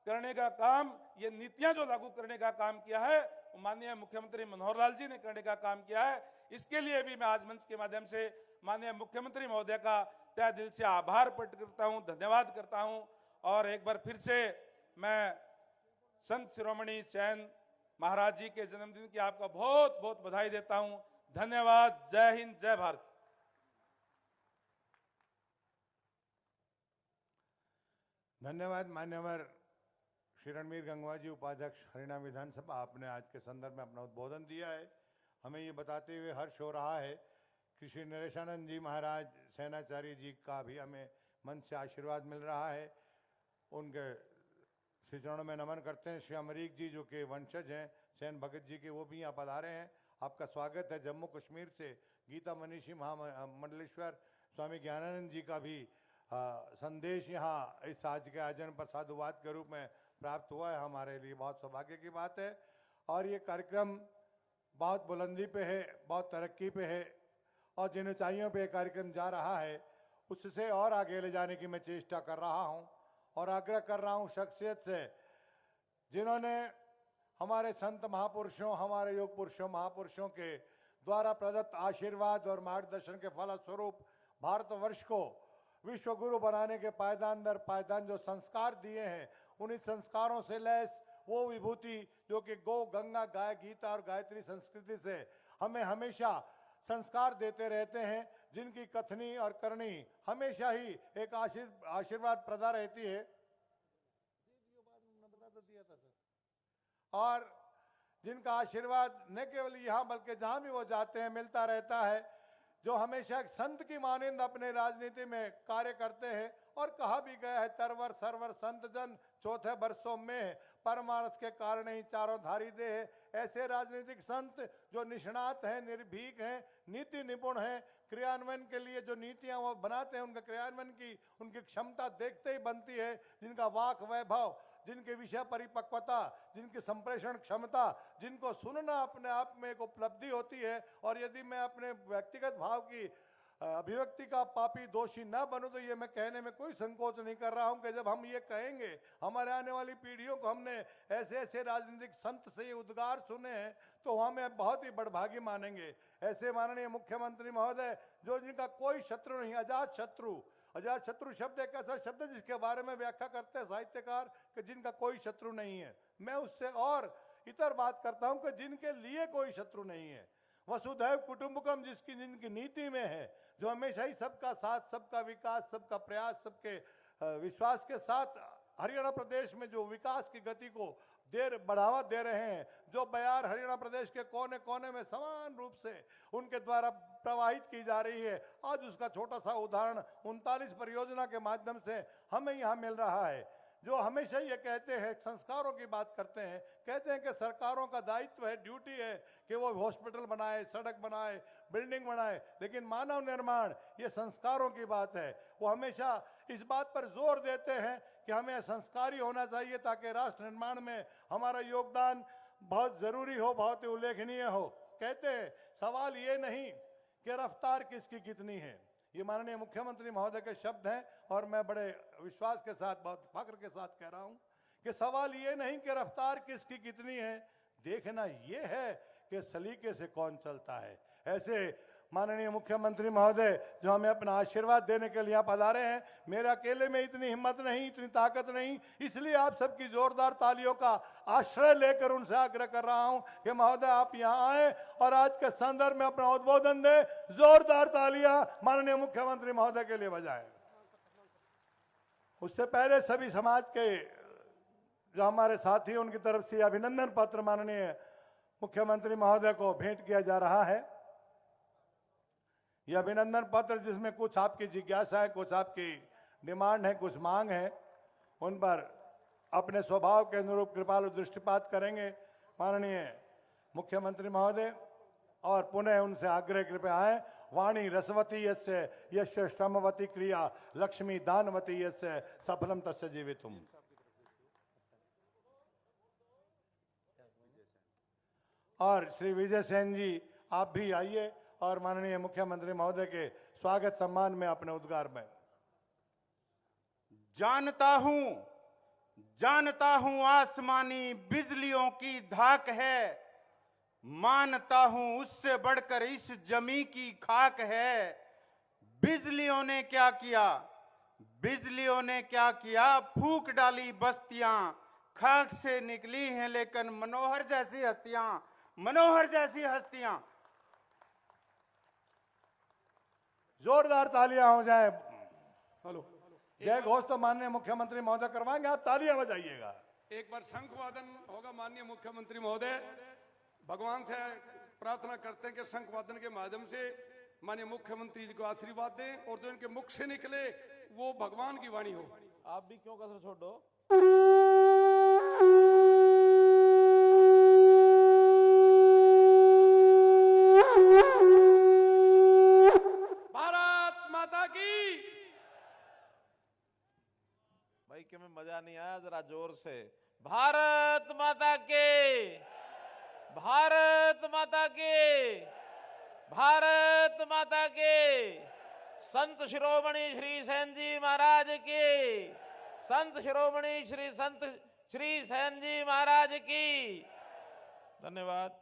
करने का काम, ये नीतियां जो लागू करने का काम किया है, माननीय मुख्यमंत्री मनोहर लाल जी ने करने का काम किया है। इसके लिए भी मैं आज मंच के माध्यम से माननीय मुख्यमंत्री महोदय का तहे दिल से आभार प्रकट करता हूं, धन्यवाद करता हूं। और एक बार फिर से मैं संत शिरोमणि सेन महाराज जी के जन्मदिन की आपका बहुत बहुत बधाई देता हूं। धन्यवाद। जय हिंद, जय भारत। धन्यवाद मान्यवर श्री रणवीर गंगवा जी, उपाध्यक्ष हरियाणा विधानसभा। आपने आज के संदर्भ में अपना उद्बोधन दिया है। हमें ये बताते हुए हर्ष हो रहा है कि श्री नरेशानंद जी महाराज सेनाचार्य जी का भी हमें मन से आशीर्वाद मिल रहा है। उनके श्री चरणों में नमन करते हैं। श्री अमरीक जी जो कि वंशज हैं सेन भगत जी के, वो भी यहाँ पधारे हैं। आपका स्वागत है। जम्मू कश्मीर से गीता मनीषी महामंडलेश्वर स्वामी ज्ञानानंद जी का भी संदेश यहाँ इस आज के आयोजन पर साधुवाद के रूप में प्राप्त हुआ है। हमारे लिए बहुत सौभाग्य की बात है। और ये कार्यक्रम बहुत बुलंदी पे है, बहुत तरक्की पे है, और जिन ऊंचाइयों पे कार्यक्रम जा रहा है उससे और आगे ले जाने की मैं चेष्टा कर रहा हूँ। और आग्रह कर रहा हूँ शख्सियत से जिन्होंने हमारे संत महापुरुषों, हमारे योग पुरुषों महापुरुषों के द्वारा प्रदत्त आशीर्वाद और मार्गदर्शन के फलस्वरूप भारतवर्ष को विश्व गुरु बनाने के पायदान दर पायदान जो संस्कार दिए हैं, उन्हीं संस्कारों से लैस वो विभूति जो कि गौ, गंगा, गाय, गीता और गायत्री संस्कृति से हमें हमेशा संस्कार देते रहते हैं, जिनकी कथनी और करनी हमेशा ही एक आशीर्वाद प्रदा रहती है। और जिनका आशीर्वाद न केवल यहाँ बल्कि जहां भी वो जाते हैं मिलता रहता है, जो हमेशा एक संत की मानिंद अपने राजनीति में कार्य करते हैं। और कहा भी गया है, तरवर सरवर संत जन चौथे बरसों में परमार्थ के कारण ही चारों धारी दे है। ऐसे राजनीतिक संत जो निष्णात हैं, निर्भीक हैं, नीति निपुण हैं, क्रियान्वयन के लिए जो नीतियां वो बनाते हैं उनके क्रियान्वयन की उनकी क्षमता देखते ही बनती है। जिनका वाक वैभव, जिनके विषय परिपक्वता, जिनकी संप्रेषण क्षमता, जिनको सुनना अपने आप में एक उपलब्धि होती है। और यदि मैं अपने व्यक्तिगत भाव की अभिव्यक्ति का पापी दोषी न बनूं तो ये मैं कहने में कोई संकोच नहीं कर रहा हूं कि जब हम ये कहेंगे, हमारे आने वाली पीढ़ियों को हमने ऐसे ऐसे राजनीतिक संत से ये उद्गार सुने हैं, तो हमें बहुत ही बड़भागी मानेंगे। ऐसे माननीय मुख्यमंत्री महोदय जो जिनका कोई शत्रु नहीं, अजात शत्रु। अजात शत्रु शब्द एक ऐसा शब्द है जिसके बारे में व्याख्या करते हैं साहित्यकार कि जिनका कोई शत्रु नहीं है। मैं उससे और इतर बात करता हूं कि जिनके लिए कोई शत्रु नहीं है। वसुधैव कुटुंबकम जिसकी जिनकी नीति में है, जो हमेशा ही सबका साथ, सबका विकास, सबका प्रयास, सबके विश्वास के साथ हरियाणा प्रदेश में जो विकास की गति को बढ़ावा दे रहे हैं, जो बयार हरियाणा प्रदेश के कोने कोने में समान रूप से उनके द्वारा प्रवाहित की जा रही है। आज उसका छोटा सा उदाहरण 39 परियोजना के माध्यम से हमें यहाँ मिल रहा है। जो हमेशा ये कहते हैं, संस्कारों की बात करते हैं, कहते हैं कि सरकारों का दायित्व है, ड्यूटी है कि वो हॉस्पिटल बनाए, सड़क बनाए, बिल्डिंग बनाए, लेकिन मानव निर्माण ये संस्कारों की बात है। वो हमेशा इस बात पर जोर देते हैं कि हमें संस्कारी होना चाहिए ताकि राष्ट्र निर्माण में हमारा योगदान बहुत जरूरी हो, बहुत ही उल्लेखनीय हो। कहते हैं सवाल ये नहीं कि रफ्तार किसकी कितनी है, ये माननीय मुख्यमंत्री महोदय के शब्द हैं और मैं बड़े विश्वास के साथ, बहुत फख्र के साथ कह रहा हूं कि सवाल ये नहीं कि रफ्तार किसकी कितनी है, देखना ये है कि सलीके से कौन चलता है। ऐसे माननीय मुख्यमंत्री महोदय जो हमें अपना आशीर्वाद देने के लिए पधारे हैं, मेरे अकेले में इतनी हिम्मत नहीं, इतनी ताकत नहीं, इसलिए आप सबकी जोरदार तालियों का आश्रय लेकर उनसे आग्रह कर रहा हूं कि महोदय आप यहां आए और आज के संदर्भ में अपना उद्बोधन दें। जोरदार तालियां माननीय मुख्यमंत्री महोदय के लिए बजाएं। उससे पहले सभी समाज के जो हमारे साथी हैं उनकी तरफ से अभिनंदन पत्र माननीय मुख्यमंत्री महोदय को भेंट किया जा रहा है। यह अभिनंदन पत्र जिसमें कुछ आपकी जिज्ञासा है, कुछ आपकी डिमांड है, कुछ मांग है, उन पर अपने स्वभाव के अनुरूप कृपालु दृष्टिपात करेंगे माननीय मुख्यमंत्री महोदय और पुनः उनसे आग्रह कृपया आए। वाणी रसवती यस्य यस्य श्रमवती क्रिया लक्ष्मी दानवती यस्य सफलम तस्य जीवितुम। और श्री विजय सेन जी आप भी आइए और माननीय मुख्यमंत्री महोदय के स्वागत सम्मान में अपने उद्गार में। जानता हूं आसमानी बिजलियों की धाक है, मानता हूं उससे बढ़कर इस जमी की खाक है। बिजलियों ने क्या किया, फूंक डाली बस्तियां, खाक से निकली हैं लेकिन मनोहर जैसी हस्तियां। जोरदार तालियां हो जाए। हेलो, जय घोष तो माननीय मुख्यमंत्री महोदय करवाएंगे, आप तालियां बजाइएगा। एक बार शंख वादन होगा माननीय मुख्यमंत्री महोदय। भगवान से प्रार्थना करते हैं कि शंख वादन के माध्यम से माननीय मुख्यमंत्री जी को आशीर्वाद दें और जो इनके मुख से निकले वो भगवान की वाणी हो। आप भी क्यों कसर छोड़ो। भारत माता की। भाई कि में मजा नहीं आया, जरा जोर से भारत माता के, भारत माता के, भारत माता के। संत शिरोमणि श्री सेन जी महाराज की, संत शिरोमणि श्री सेन जी महाराज की। धन्यवाद।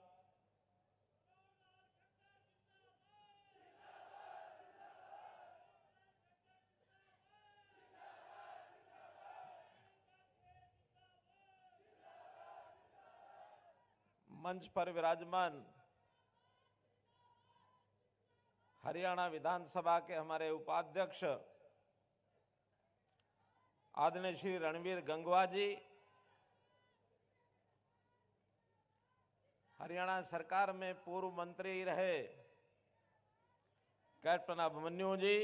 मंच पर विराजमान हरियाणा विधानसभा के हमारे उपाध्यक्ष आदरणीय श्री रणवीर गंगवा जी, हरियाणा सरकार में पूर्व मंत्री रहे कैप्टन अभिमन्यु जी,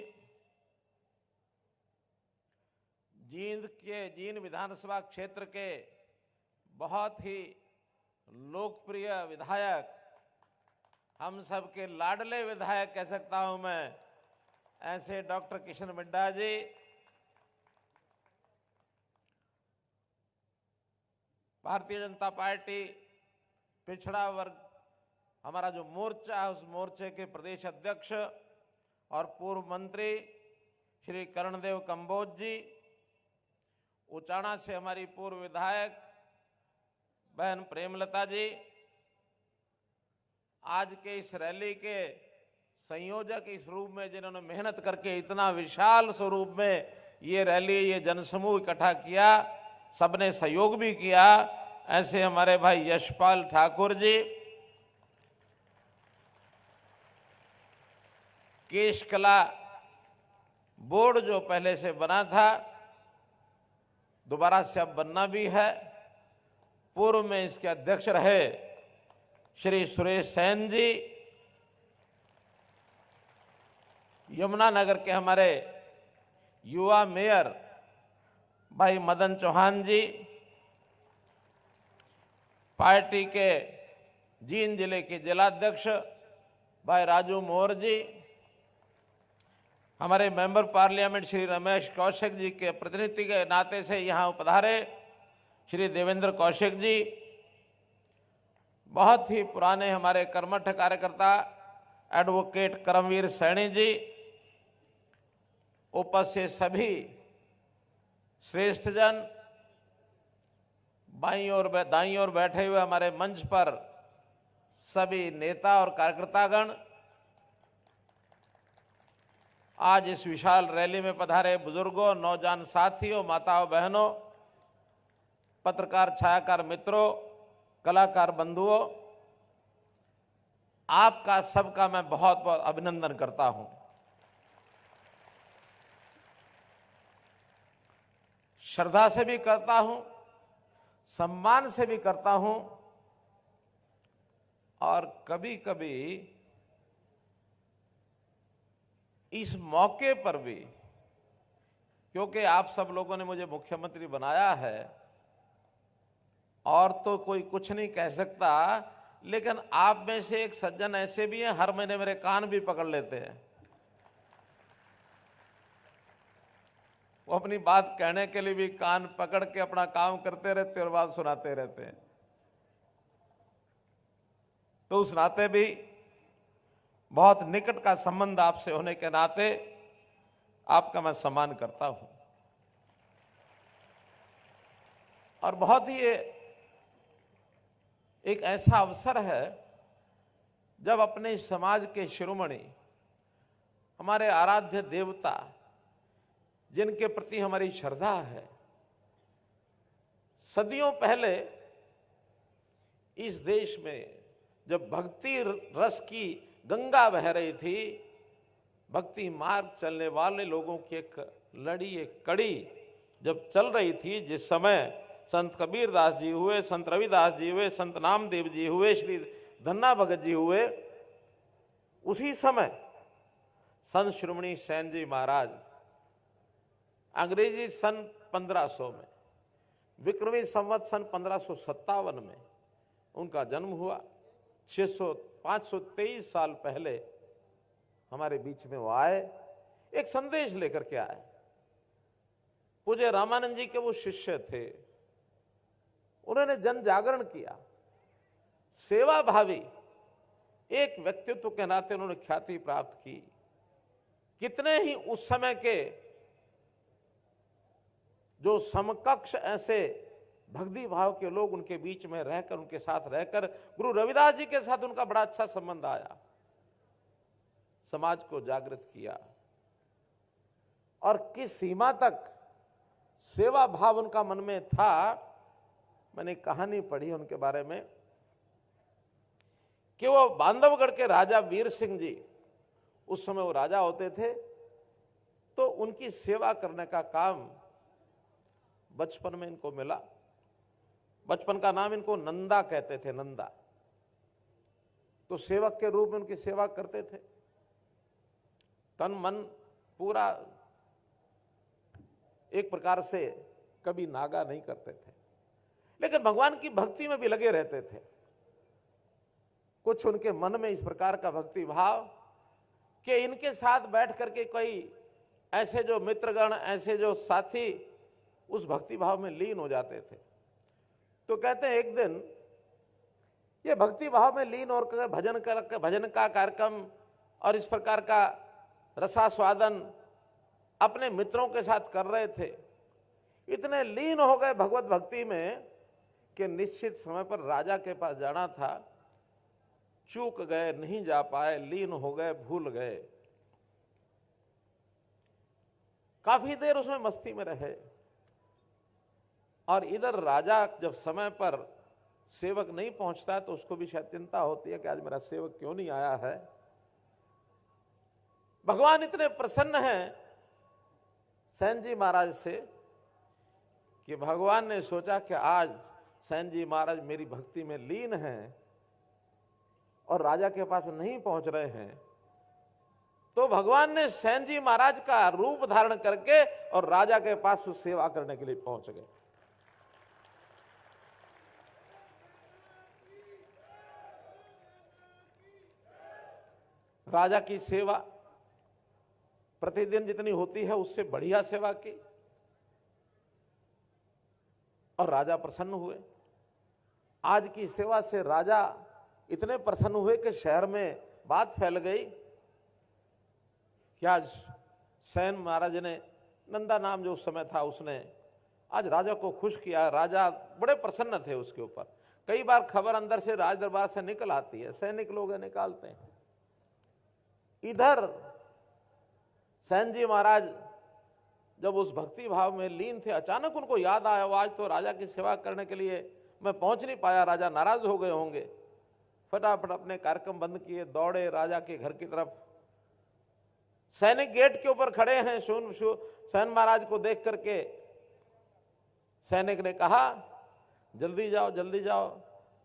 जींद विधानसभा क्षेत्र के बहुत ही लोकप्रिय विधायक, हम सब के लाडले विधायक कह सकता हूं मैं, ऐसे डॉक्टर किशन मिड्डा जी, भारतीय जनता पार्टी पिछड़ा वर्ग हमारा जो मोर्चा है उस मोर्चे के प्रदेश अध्यक्ष और पूर्व मंत्री श्री कर्णदेव कंबोज जी, उचाना से हमारी पूर्व विधायक बहन प्रेमलता जी, आज के इस रैली के संयोजक इस रूप में जिन्होंने मेहनत करके इतना विशाल स्वरूप में ये रैली, ये जनसमूह इकट्ठा किया, सबने सहयोग भी किया, ऐसे हमारे भाई यशपाल ठाकुर जी, केश कला बोर्ड जो पहले से बना था दोबारा से अब बनना भी है, पूर्व में इसके अध्यक्ष रहे श्री सुरेश सेन जी, यमुनानगर के हमारे युवा मेयर भाई मदन चौहान जी, पार्टी के जींद जिले के जिलाध्यक्ष भाई राजू मोर जी, हमारे मेंबर पार्लियामेंट श्री रमेश कौशिक जी के प्रतिनिधि के नाते से यहाँ पधारे श्री देवेंद्र कौशिक जी, बहुत ही पुराने हमारे कर्मठ कार्यकर्ता एडवोकेट करमवीर सैनी जी, उपस्थित सभी श्रेष्ठ जन, बाईं और दाईं ओर बैठे हुए हमारे मंच पर सभी नेता और कार्यकर्तागण, आज इस विशाल रैली में पधारे बुजुर्गों, नौजवान साथियों, माताओं बहनों, पत्रकार छायाकार मित्रों, कलाकार बंधुओं, आपका सबका मैं बहुत बहुत अभिनंदन करता हूं। श्रद्धा से भी करता हूं, सम्मान से भी करता हूं, और कभी कभी इस मौके पर भी, क्योंकि आप सब लोगों ने मुझे मुख्यमंत्री बनाया है और तो कोई कुछ नहीं कह सकता, लेकिन आप में से एक सज्जन ऐसे भी हैं, हर महीने मेरे कान भी पकड़ लेते हैं। वो अपनी बात कहने के लिए भी कान पकड़ के अपना काम करते रहते और बात सुनाते रहते हैं। तो उस नाते भी बहुत निकट का संबंध आपसे होने के नाते आपका मैं सम्मान करता हूं, और बहुत ही एक ऐसा अवसर है जब अपने समाज के शिरोमणि, हमारे आराध्य देवता, जिनके प्रति हमारी श्रद्धा है, सदियों पहले इस देश में जब भक्ति रस की गंगा बह रही थी, भक्ति मार्ग चलने वाले लोगों की एक लड़ी, एक कड़ी जब चल रही थी, जिस समय संत कबीर दास जी हुए, संत रविदास जी हुए, संत नामदेव जी हुए, श्री धन्ना भगत जी हुए, उसी समय संत शिरोमणि सेन जी महाराज अंग्रेजी सन 1500 में, विक्रमी संवत सन 1557 में उनका जन्म हुआ। 523 साल पहले हमारे बीच में वो आए, एक संदेश लेकर के आए। पूज्य रामानंद जी के वो शिष्य थे, उन्होंने जन जागरण किया, सेवा भावी एक व्यक्तित्व के नाते उन्होंने ख्याति प्राप्त की। कितने ही उस समय के जो समकक्ष ऐसे भक्ति भाव के लोग उनके बीच में रहकर, उनके साथ रहकर, गुरु रविदास जी के साथ उनका बड़ा अच्छा संबंध आया, समाज को जागृत किया, और किस सीमा तक सेवा भाव उनका मन में था। मैंने कहानी पढ़ी उनके बारे में कि वो बांधवगढ़ के राजा वीर सिंह जी, उस समय वो राजा होते थे, तो उनकी सेवा करने का काम बचपन में इनको मिला। बचपन का नाम इनको नंदा कहते थे, नंदा। तो सेवक के रूप में उनकी सेवा करते थे, तन मन पूरा एक प्रकार से कभी नागा नहीं करते थे, लेकिन भगवान की भक्ति में भी लगे रहते थे। कुछ उनके मन में इस प्रकार का भक्ति भाव कि इनके साथ बैठ करके कोई ऐसे जो मित्रगण, ऐसे जो साथी उस भक्ति भाव में लीन हो जाते थे। तो कहते हैं एक दिन ये भक्ति भाव में लीन और भजन का कार्यक्रम और इस प्रकार का रसास्वादन अपने मित्रों के साथ कर रहे थे। इतने लीन हो गए भगवत भक्ति में कि निश्चित समय पर राजा के पास जाना था, चूक गए, नहीं जा पाए, लीन हो गए, भूल गए। काफी देर उसमें मस्ती में रहे, और इधर राजा जब समय पर सेवक नहीं पहुंचता है तो उसको भी शायद चिंता होती है कि आज मेरा सेवक क्यों नहीं आया है। भगवान इतने प्रसन्न हैं सेन जी महाराज से कि भगवान ने सोचा कि आज सेन जी महाराज मेरी भक्ति में लीन हैं और राजा के पास नहीं पहुंच रहे हैं, तो भगवान ने सैन जी महाराज का रूप धारण करके और राजा के पास सेवा करने के लिए पहुंच गए। राजा की सेवा प्रतिदिन जितनी होती है उससे बढ़िया सेवा की और राजा प्रसन्न हुए। आज की सेवा से राजा इतने प्रसन्न हुए कि शहर में बात फैल गई कि आज सैन महाराज ने, नंदा नाम जो उस समय था, उसने आज राजा को खुश किया। राजा बड़े प्रसन्न थे उसके ऊपर। कई बार खबर अंदर से राज दरबार से निकल आती है, सैनिक लोग निकालते हैं। इधर सैन जी महाराज जब उस भक्ति भाव में लीन थे, अचानक उनको याद आया आज तो राजा की सेवा करने के लिए मैं पहुंच नहीं पाया, राजा नाराज हो गए होंगे। फटाफट अपने कार्यक्रम बंद किए, दौड़े राजा के घर की तरफ। सैनिक गेट के ऊपर खड़े हैं। सैन महाराज को देख करके सैनिक ने कहा, जल्दी जाओ जल्दी जाओ,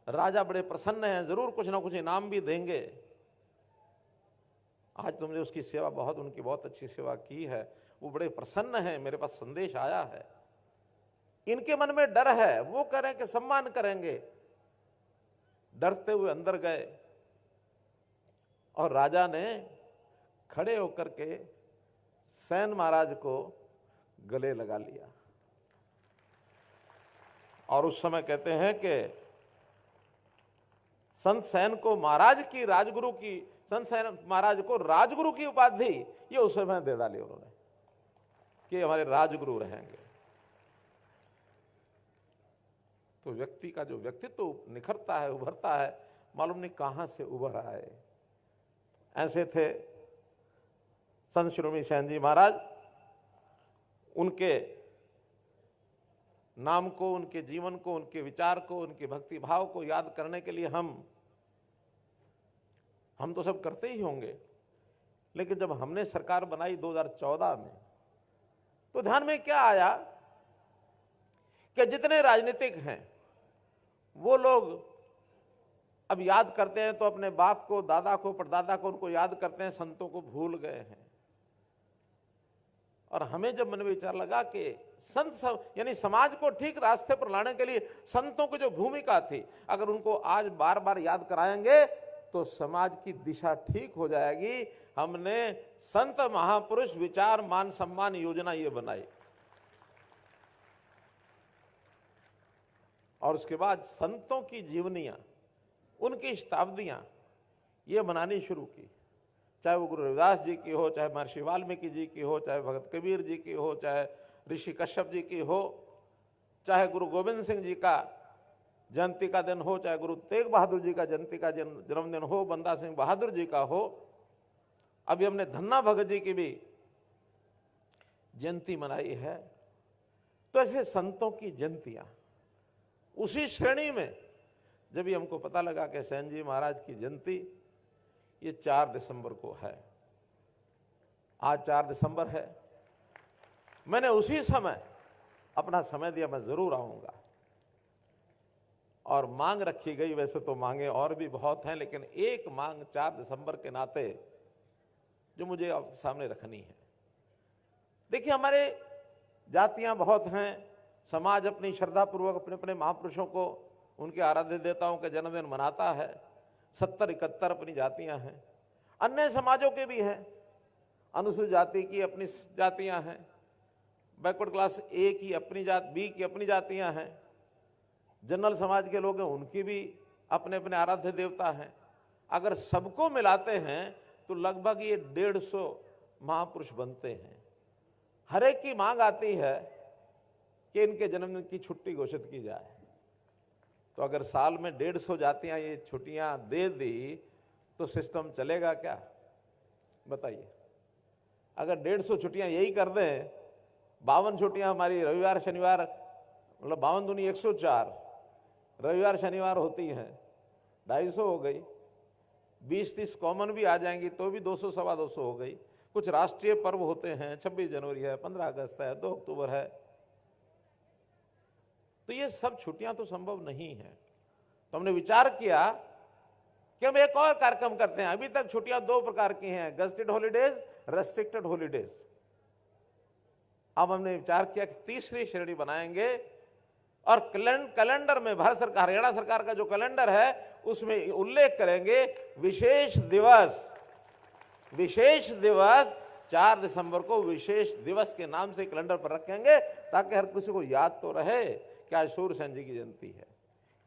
राजा बड़े प्रसन्न हैं, जरूर कुछ ना कुछ इनाम भी देंगे। आज तुमने उसकी सेवा उनकी बहुत अच्छी सेवा की है, वो बड़े प्रसन्न हैं, मेरे पास संदेश आया है। इनके मन में डर है, वो कह रहे हैं कि सम्मान करेंगे। डरते हुए अंदर गए और राजा ने खड़े होकर के सैन महाराज को गले लगा लिया। और उस समय कहते हैं कि संत सैन को महाराज की, राजगुरु की, संत सैन महाराज को राजगुरु की उपाधि ये उस समय दे डाली उन्होंने कि हमारे राजगुरु रहेंगे। तो व्यक्ति का जो व्यक्तित्व निखरता है, उभरता है, मालूम नहीं कहां से उभर आए। ऐसे थे संत शिरोमणि सैन जी महाराज। उनके नाम को, उनके जीवन को, उनके विचार को, उनके भक्ति भाव को याद करने के लिए हम तो सब करते ही होंगे। लेकिन जब हमने सरकार बनाई 2014 में, तो ध्यान में क्या आया कि जितने राजनीतिक हैं वो लोग अब याद करते हैं तो अपने बाप को, दादा को, परदादा को उनको याद करते हैं, संतों को भूल गए हैं। और हमें जब मन में विचार लगा कि संत यानी समाज को ठीक रास्ते पर लाने के लिए संतों की जो भूमिका थी, अगर उनको आज बार बार याद कराएंगे तो समाज की दिशा ठीक हो जाएगी। हमने संत महापुरुष विचार मान सम्मान योजना ये बनाई और उसके बाद संतों की जीवनियां, उनकी शताब्दियां ये बनानी शुरू की। चाहे वो गुरु रविदास जी की हो, चाहे महर्षि वाल्मीकि जी की हो, चाहे भगत कबीर जी की हो, चाहे ऋषि कश्यप जी की हो, चाहे गुरु गोविंद सिंह जी का जयंती का दिन हो, चाहे गुरु तेग बहादुर जी का जयंती का जन्मदिन हो, बंदा सिंह बहादुर जी का हो, अभी हमने धन्ना भगत जी की भी जयंती मनाई है। तो ऐसे संतों की जयंतियां, उसी श्रेणी में जब भी हमको पता लगा कि सैन जी महाराज की जयंती ये 4 दिसंबर को है, आज 4 दिसंबर है, मैंने उसी समय अपना समय दिया, मैं जरूर आऊंगा। और मांग रखी गई, वैसे तो मांगे और भी बहुत हैं, लेकिन एक मांग 4 दिसंबर के नाते जो मुझे आपके सामने रखनी है। देखिए, हमारे जातियां बहुत हैं, समाज अपनी श्रद्धा पूर्वक अपने अपने महापुरुषों को, उनके आराध्य देवताओं के जन्मदिन मनाता है। 70-71 अपनी जातियां हैं, अन्य समाजों के भी हैं। अनुसूचित जाति की अपनी जातियां हैं, बैकवर्ड क्लास ए की अपनी जात, बी की अपनी जातियां हैं, जनरल समाज के लोग हैं, उनकी भी अपने अपने आराध्य देवता हैं। अगर सबको मिलाते हैं तो लगभग ये 150 महापुरुष बनते हैं। हर एक की मांग आती है कि इनके जन्मदिन की छुट्टी घोषित की जाए। तो अगर साल में 150 जातियां ये छुट्टियां दे दी तो सिस्टम चलेगा क्या, बताइए। अगर 150 छुट्टियां यही कर दें, 52 छुट्टियां हमारी रविवार शनिवार, मतलब 52 दूनी 104 रविवार शनिवार होती हैं, 250 हो गई। 20-30 कॉमन भी आ जाएंगी तो भी 200 सवा 200 हो गई। कुछ राष्ट्रीय पर्व होते हैं, 26 जनवरी है, 15 अगस्त है, 2 अक्टूबर है, तो ये सब छुट्टियां तो संभव नहीं है। तो हमने विचार किया कि हम एक और कार्यक्रम करते हैं। अभी तक छुट्टियां दो प्रकार की हैं, गजेटेड हॉलीडेज, रेस्ट्रिक्टेड हॉलीडेज। अब हमने विचार किया कि तीसरी श्रेणी बनाएंगे और कैलेंडर में भारत सरकार, हरियाणा सरकार का जो कैलेंडर है उसमें उल्लेख करेंगे विशेष दिवस 4 दिसंबर को विशेष दिवस के नाम से कैलेंडर पर रखेंगे, ताकि हर किसी को याद तो रहे कि आज सूर्यसेन जी की जयंती है।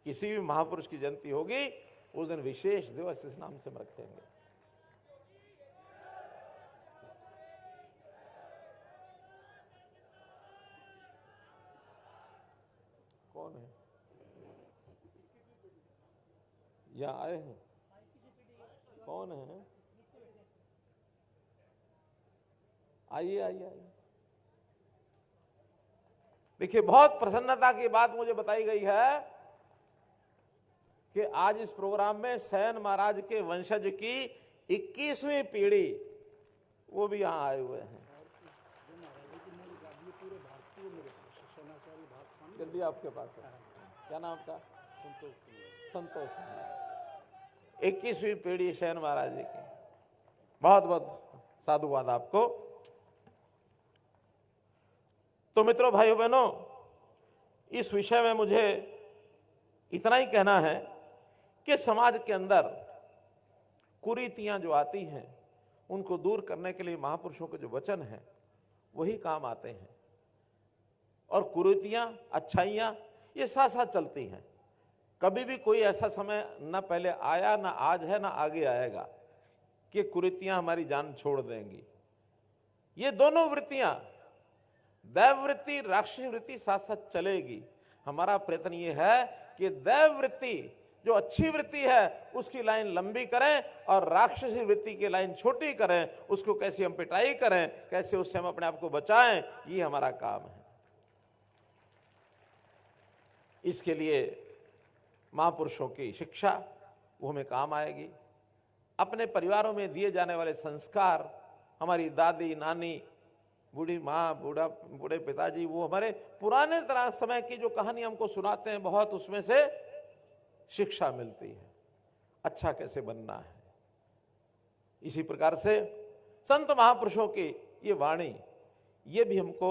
किसी भी महापुरुष की जयंती होगी उस दिन विशेष दिवस इस नाम से हम रखेंगे। कौन है यहाँ आए हैं? कौन है? आइए आइए आइए। देखिए, बहुत प्रसन्नता की बात मुझे बताई गई है कि आज इस प्रोग्राम में सेन महाराज के वंशज की 21वीं पीढ़ी वो भी यहां आए हुए हैं। जल्दी आपके पास है, क्या नाम आपका? संतोष। 21वीं पीढ़ी सेन महाराज जी की, बहुत बहुत साधुवाद आपको। तो मित्रों, भाइयों बहनों, इस विषय में मुझे इतना ही कहना है कि समाज के अंदर कुरीतियां जो आती हैं उनको दूर करने के लिए महापुरुषों के जो वचन हैं वही काम आते हैं। और कुरीतियां, अच्छाइयां ये साथ साथ चलती हैं। कभी भी कोई ऐसा समय न पहले आया, न आज है, न आगे आएगा कि कुरीतियां हमारी जान छोड़ देंगी। ये दोनों वृत्तियां, दैव वृत्ति, राक्षसी वृत्ति साथ साथ चलेगी। हमारा प्रयत्न ये है कि दैव वृत्ति जो अच्छी वृत्ति है उसकी लाइन लंबी करें और राक्षसी वृत्ति की लाइन छोटी करें। उसको कैसे हम पिटाई करें, कैसे उससे हम अपने आप को बचाएं, ये हमारा काम है। इसके लिए महापुरुषों की शिक्षा वो हमें काम आएगी। अपने परिवारों में दिए जाने वाले संस्कार, हमारी दादी, नानी, बूढ़ी माँ, बूढ़े पिताजी, वो हमारे पुराने तरह समय की जो कहानी हमको सुनाते हैं, बहुत उसमें से शिक्षा मिलती है, अच्छा कैसे बनना है। इसी प्रकार से संत महापुरुषों की ये वाणी, ये भी हमको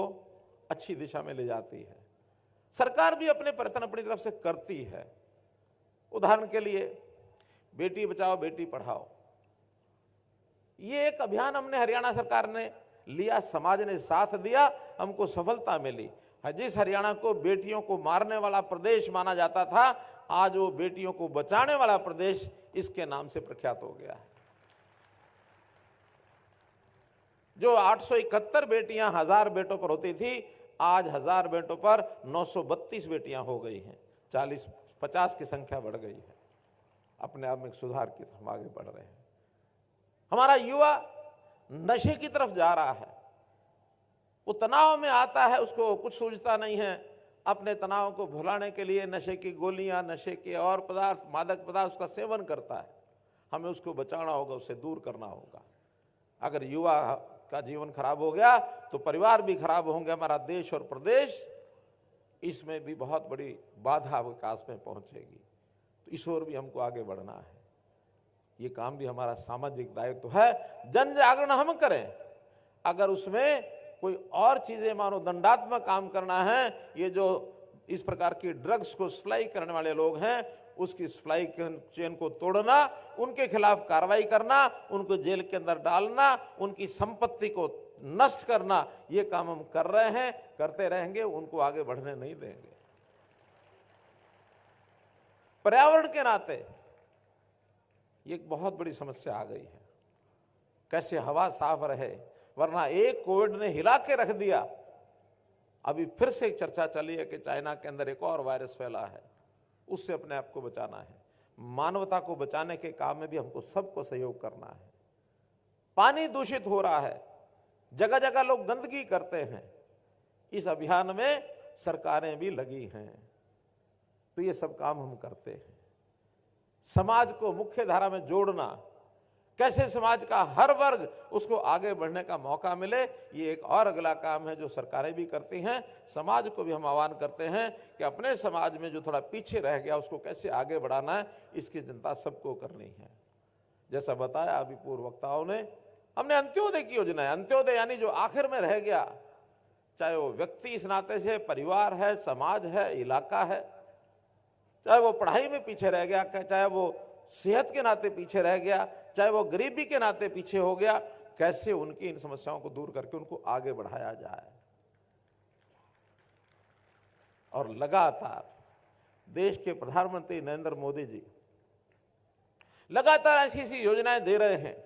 अच्छी दिशा में ले जाती है। सरकार भी अपने प्रयत्न अपनी तरफ से करती है। उदाहरण के लिए बेटी बचाओ बेटी पढ़ाओ, ये एक अभियान हमने हरियाणा सरकार ने लिया, समाज ने साथ दिया, हमको सफलता मिली। जिस हरियाणा को बेटियों को मारने वाला प्रदेश माना जाता था, आज वो बेटियों को बचाने वाला प्रदेश इसके नाम से प्रख्यात हो गया है। जो 871 बेटियां 1000 बेटों पर होती थी, आज 1000 बेटों पर 932 बेटियां हो गई हैं। 40-50 की संख्या बढ़ गई है। अपने आप में सुधार की तरफ आगे बढ़ रहे हैं। हमारा युवा नशे की तरफ जा रहा है। वो तनाव में आता है, उसको कुछ सूझता नहीं है। अपने तनाव को भुलाने के लिए नशे की गोलियां, नशे के और पदार्थ, मादक पदार्थ उसका सेवन करता है। हमें उसको बचाना होगा, उससे दूर करना होगा। अगर युवा का जीवन खराब हो गया तो परिवार भी खराब होंगे, हमारा देश और प्रदेश, इसमें भी बहुत बड़ी बाधा विकास में पहुंचेगी। तो इस ओर भी हमको आगे बढ़ना है। ये काम भी हमारा सामाजिक दायित्व है। जन जागरण हम करें। अगर उसमें कोई और चीजें, मानो दंडात्मक काम करना है, ये जो इस प्रकार की ड्रग्स को सप्लाई करने वाले लोग हैं, उसकी सप्लाई चेन को तोड़ना, उनके खिलाफ कार्रवाई करना, उनको जेल के अंदर डालना, उनकी संपत्ति को नष्ट करना, ये काम हम कर रहे हैं, करते रहेंगे, उनको आगे बढ़ने नहीं देंगे। पर्यावरण के नाते ये एक बहुत बड़ी समस्या आ गई है। कैसे हवा साफ रहे, वरना एक कोविड ने हिला के रख दिया। अभी फिर से एक चर्चा चली है कि चाइना के अंदर एक और वायरस फैला है, उससे अपने आप को बचाना है। मानवता को बचाने के काम में भी हमको सबको सहयोग करना है। पानी दूषित हो रहा है, जगह जगह लोग गंदगी करते हैं। इस अभियान में सरकारें भी लगी हैं। तो ये सब काम हम करते हैं। समाज को मुख्य धारा में जोड़ना, कैसे समाज का हर वर्ग उसको आगे बढ़ने का मौका मिले, ये एक और अगला काम है जो सरकारें भी करती हैं। समाज को भी हम आह्वान करते हैं कि अपने समाज में जो थोड़ा पीछे रह गया उसको कैसे आगे बढ़ाना है, इसकी चिंता सबको करनी है। जैसा बताया अभी पूर्व वक्ताओं ने, हमने अंत्योदय की योजना है। अंत्योदय यानी जो आखिर में रह गया, चाहे वो व्यक्ति इस नाते से, परिवार है, समाज है, इलाका है, चाहे वो पढ़ाई में पीछे रह गया, चाहे वो सेहत के नाते पीछे रह गया, चाहे वो गरीबी के नाते पीछे हो गया, कैसे उनकी इन समस्याओं को दूर करके उनको आगे बढ़ाया जाए। और लगातार देश के प्रधानमंत्री नरेंद्र मोदी जी लगातार ऐसी ऐसी योजनाएं दे रहे हैं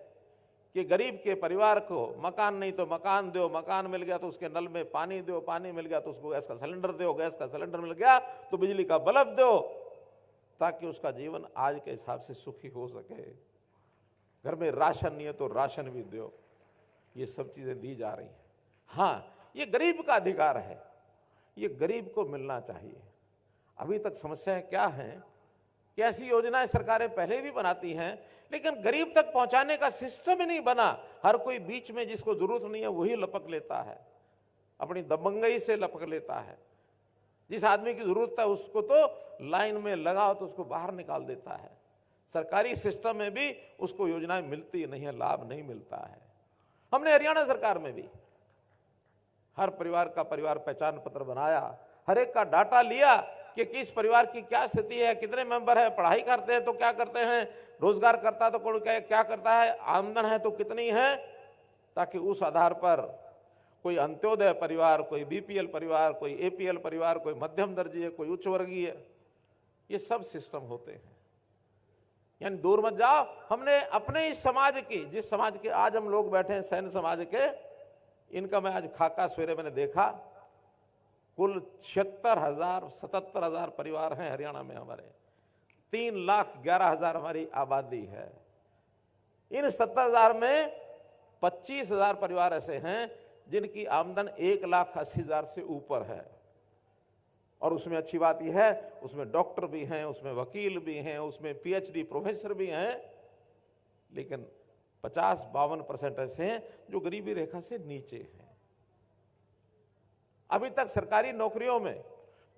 कि गरीब के परिवार को मकान नहीं तो मकान दो, मकान मिल गया तो उसके नल में पानी दो, पानी मिल गया तो उसको गैस का सिलेंडर दो, गैस का सिलेंडर मिल गया तो बिजली का बल्ब दो, ताकि उसका जीवन आज के हिसाब से सुखी हो सके। घर में राशन नहीं है तो राशन भी दो। ये सब चीजें दी जा रही हैं। हाँ, ये गरीब का अधिकार है, ये गरीब को मिलना चाहिए। अभी तक समस्याएं क्या हैं कि ऐसी योजनाएं सरकारें पहले भी बनाती हैं, लेकिन गरीब तक पहुंचाने का सिस्टम ही नहीं बना। हर कोई बीच में जिसको जरूरत नहीं है वही लपक लेता है, अपनी दबंगई से लपक लेता है। जिस आदमी की जरूरत है उसको तो लाइन में लगाओ तो उसको बाहर निकाल देता है। सरकारी सिस्टम में भी उसको योजनाएं मिलती नहीं है, लाभ नहीं मिलता है। हमने हरियाणा सरकार में भी हर परिवार का परिवार पहचान पत्र बनाया, हर एक का डाटा लिया कि किस परिवार की क्या स्थिति है, कितने मेंबर है, पढ़ाई करते हैं तो क्या करते हैं, रोजगार करता है तो कौन क्या करता है, आमदन है तो कितनी है, ताकि उस आधार पर कोई अंत्योदय परिवार, कोई बीपीएल परिवार, कोई एपीएल परिवार, कोई मध्यम दर्जीय, कोई उच्च वर्गीय, ये सब सिस्टम होते हैं। यानी दूर मत जाओ। हमने अपने इस समाज की, जिस समाज के आज हम लोग बैठे हैं, सैन्य समाज के, इनका मैं आज खाका सवेरे मैंने देखा, कुल 77,000 परिवार हैं हरियाणा में हमारे। 3,11,000 हमारी आबादी है। इन 70,000 में 25,000 परिवार ऐसे हैं जिनकी आमदन 1,80,000 से ऊपर है। और उसमें अच्छी बात यह है, उसमें डॉक्टर भी हैं, उसमें वकील भी हैं, उसमें पीएचडी प्रोफेसर भी हैं, लेकिन 50-52% ऐसे हैं जो गरीबी रेखा से नीचे हैं। अभी तक सरकारी नौकरियों में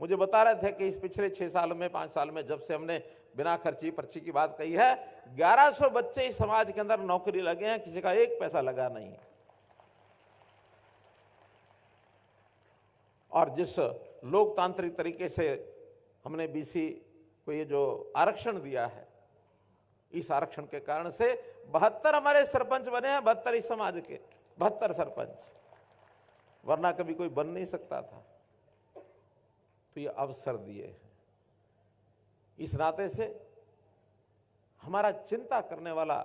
मुझे बता रहे थे कि इस पिछले 6 साल में, 5 साल में, जब से हमने बिना खर्ची पर्ची की बात कही है, 1100 बच्चे इस समाज के अंदर नौकरी लगे हैं, किसी का एक पैसा लगा नहीं। और जिस लोकतांत्रिक तरीके से हमने बीसी को ये जो आरक्षण दिया है, इस आरक्षण के कारण से 72 हमारे सरपंच बने हैं, 72 इस समाज के, 72 सरपंच, वरना कभी कोई बन नहीं सकता था। तो ये अवसर दिए हैं। इस नाते से हमारा चिंता करने वाला,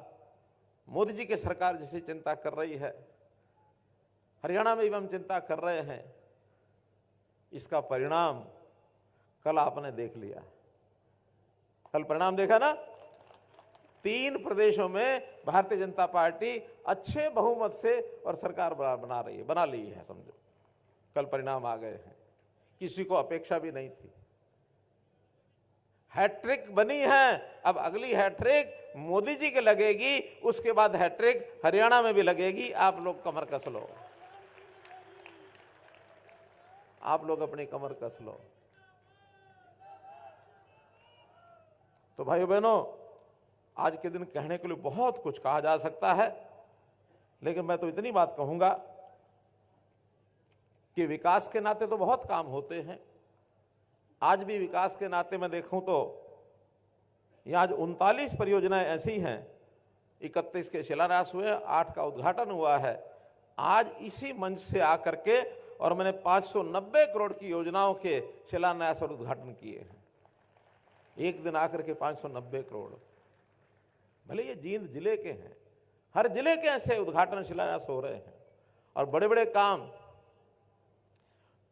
मोदी जी की सरकार जैसी चिंता कर रही है, हरियाणा में भी हम चिंता कर रहे हैं। इसका परिणाम कल आपने देख लिया। कल परिणाम देखा ना, 3 प्रदेशों में भारतीय जनता पार्टी अच्छे बहुमत से और सरकार बना ली है। समझो कल परिणाम आ गए हैं, किसी को अपेक्षा भी नहीं थी। हैट्रिक बनी है। अब अगली हैट्रिक मोदी जी के लगेगी, उसके बाद हैट्रिक हरियाणा में भी लगेगी। आप लोग कमर कस लो, आप लोग अपनी कमर कस लो। तो भाइयों बहनों, आज के दिन कहने के लिए बहुत कुछ कहा जा सकता है, लेकिन मैं तो इतनी बात कहूंगा कि विकास के नाते तो बहुत काम होते हैं। आज भी विकास के नाते मैं देखूं तो यहाँ आज 39 परियोजनाएं ऐसी हैं, 31 के शिलान्यास हुए, 8 का उद्घाटन हुआ है। आज इसी मंच से आकर के और मैंने 590 करोड़ की योजनाओं के शिलान्यास और उद्घाटन किए हैं। एक दिन आकर के 590 करोड़, भले ये जींद जिले के हैं, हर जिले के ऐसे उद्घाटन शिलान्यास हो रहे हैं। और बड़े बड़े काम,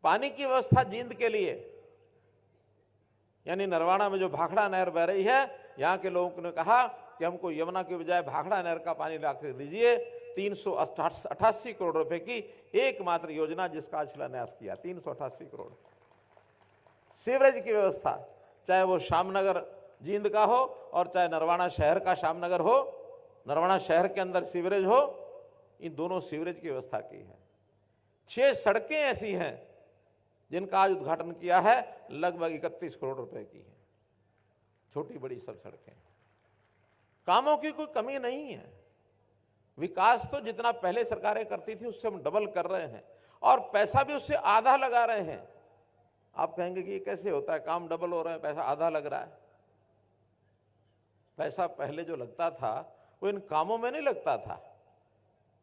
पानी की व्यवस्था जींद के लिए, यानी नरवाड़ा में जो भाखड़ा नहर बह रही है, यहाँ के लोगों ने कहा कि हमको यमुना के बजाय भाखड़ा नहर का पानी लाकर दीजिए। 388 करोड़ रुपए की एकमात्र योजना जिसका आज शिलान्यास किया, 388 करोड़। सीवरेज की व्यवस्था, चाहे वो श्यामनगर जींद का हो और चाहे नरवाड़ा शहर का श्यामनगर हो, नरवाना शहर के अंदर सीवरेज हो, इन दोनों सीवरेज की व्यवस्था की है। 6 सड़कें ऐसी हैं जिनका आज उद्घाटन किया है, लगभग 31 करोड़ रुपए की है, छोटी बड़ी सब सड़कें। कामों की कोई कमी नहीं है। विकास तो जितना पहले सरकारें करती थी उससे हम डबल कर रहे हैं और पैसा भी उससे आधा लगा रहे हैं। आप कहेंगे कि ये कैसे होता है, काम डबल हो रहा है पैसा आधा लग रहा है। पैसा पहले जो लगता था वो इन कामों में नहीं लगता था,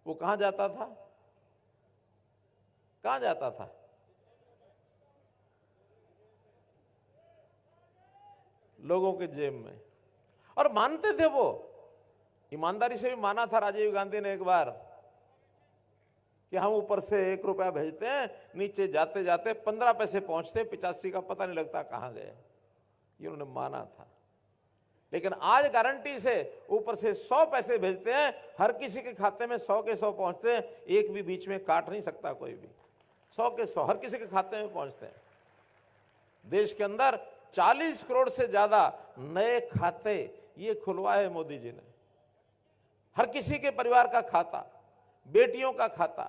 वो कहां जाता था? कहां जाता था? लोगों के जेब में। और मानते थे वो, ईमानदारी से भी माना था राजीव गांधी ने एक बार कि हम ऊपर से 1 रुपया भेजते हैं, नीचे जाते जाते 15 पैसे पहुंचते, 85 का पता नहीं लगता कहां गए, ये उन्होंने माना था। लेकिन आज गारंटी से ऊपर से 100 पैसे भेजते हैं, हर किसी के खाते में 100 के 100 पहुंचते हैं, एक भी बीच में काट नहीं सकता कोई भी। 100 के 100 हर किसी के खाते में पहुंचते हैं। देश के अंदर 40 करोड़ से ज्यादा नए खाते ये खुलवाए मोदी जी ने। हर किसी के परिवार का खाता, बेटियों का खाता।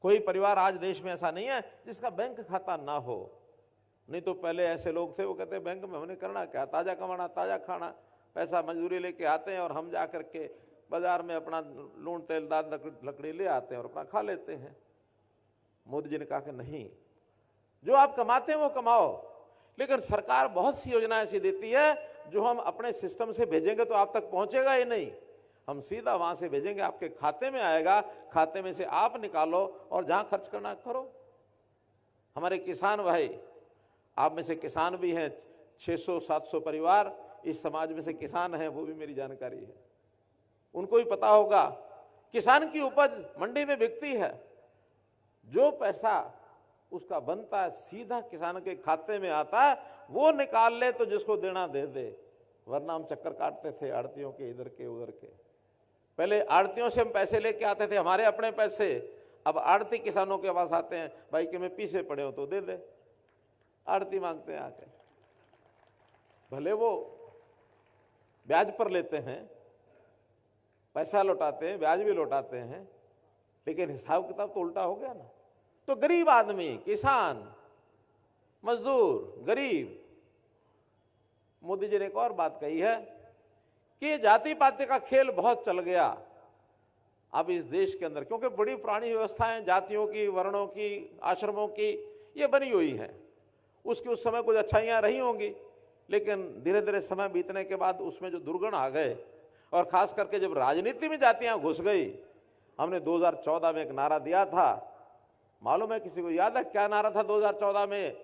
कोई परिवार आज देश में ऐसा नहीं है जिसका बैंक खाता ना हो। नहीं तो पहले ऐसे लोग थे, वो कहते बैंक में हमने करना क्या, ताजा कमाना ताजा खाना, पैसा मजदूरी लेके आते हैं और हम जा करके बाजार में अपना लून तेल दाल लकड़ी ले आते हैं और अपना खा लेते हैं। मोदी जी ने कहा कि नहीं, जो आप कमाते हैं वो कमाओ, लेकिन सरकार बहुत सी योजना ऐसी देती है जो हम अपने सिस्टम से भेजेंगे तो आप तक पहुंचेगा ही नहीं, हम सीधा वहां से भेजेंगे, आपके खाते में आएगा, खाते में से आप निकालो और जहां खर्च करना करो। हमारे किसान भाई, आप में से किसान भी हैं, 600-700 परिवार इस समाज में से किसान हैं, वो भी मेरी जानकारी है। उनको भी पता होगा किसान की उपज मंडी में बिकती है, जो पैसा उसका बनता है सीधा किसान के खाते में आता है, वो निकाल ले तो जिसको देना दे दे, वरना हम चक्कर काटते थे आड़तियों के, इधर के उधर के। पहले आड़तियों से हम पैसे लेके आते थे, हमारे अपने पैसे। अब आड़ती किसानों के पास आते हैं, भाई कि मैं पीछे पड़े हो तो दे दे, आड़ती मांगते हैं आके। भले वो ब्याज पर लेते हैं, पैसा लौटाते हैं, ब्याज भी लौटाते हैं, लेकिन हिसाब किताब तो उल्टा हो गया ना। तो गरीब आदमी, किसान, मजदूर, गरीब। मोदी जी ने एक और बात कही है कि जाति पाति का खेल बहुत चल गया अब इस देश के अंदर, क्योंकि बड़ी पुरानी व्यवस्थाएं जातियों की, वर्णों की, आश्रमों की ये बनी हुई है। उसकी उस समय कुछ अच्छाइयां रही होंगी, लेकिन धीरे धीरे समय बीतने के बाद उसमें जो दुर्गुण आ गए, और खास करके जब राजनीति में जातियां घुस गई। हमने 2014 में एक नारा दिया था, मालूम है किसी को याद है क्या नारा था 2014 में?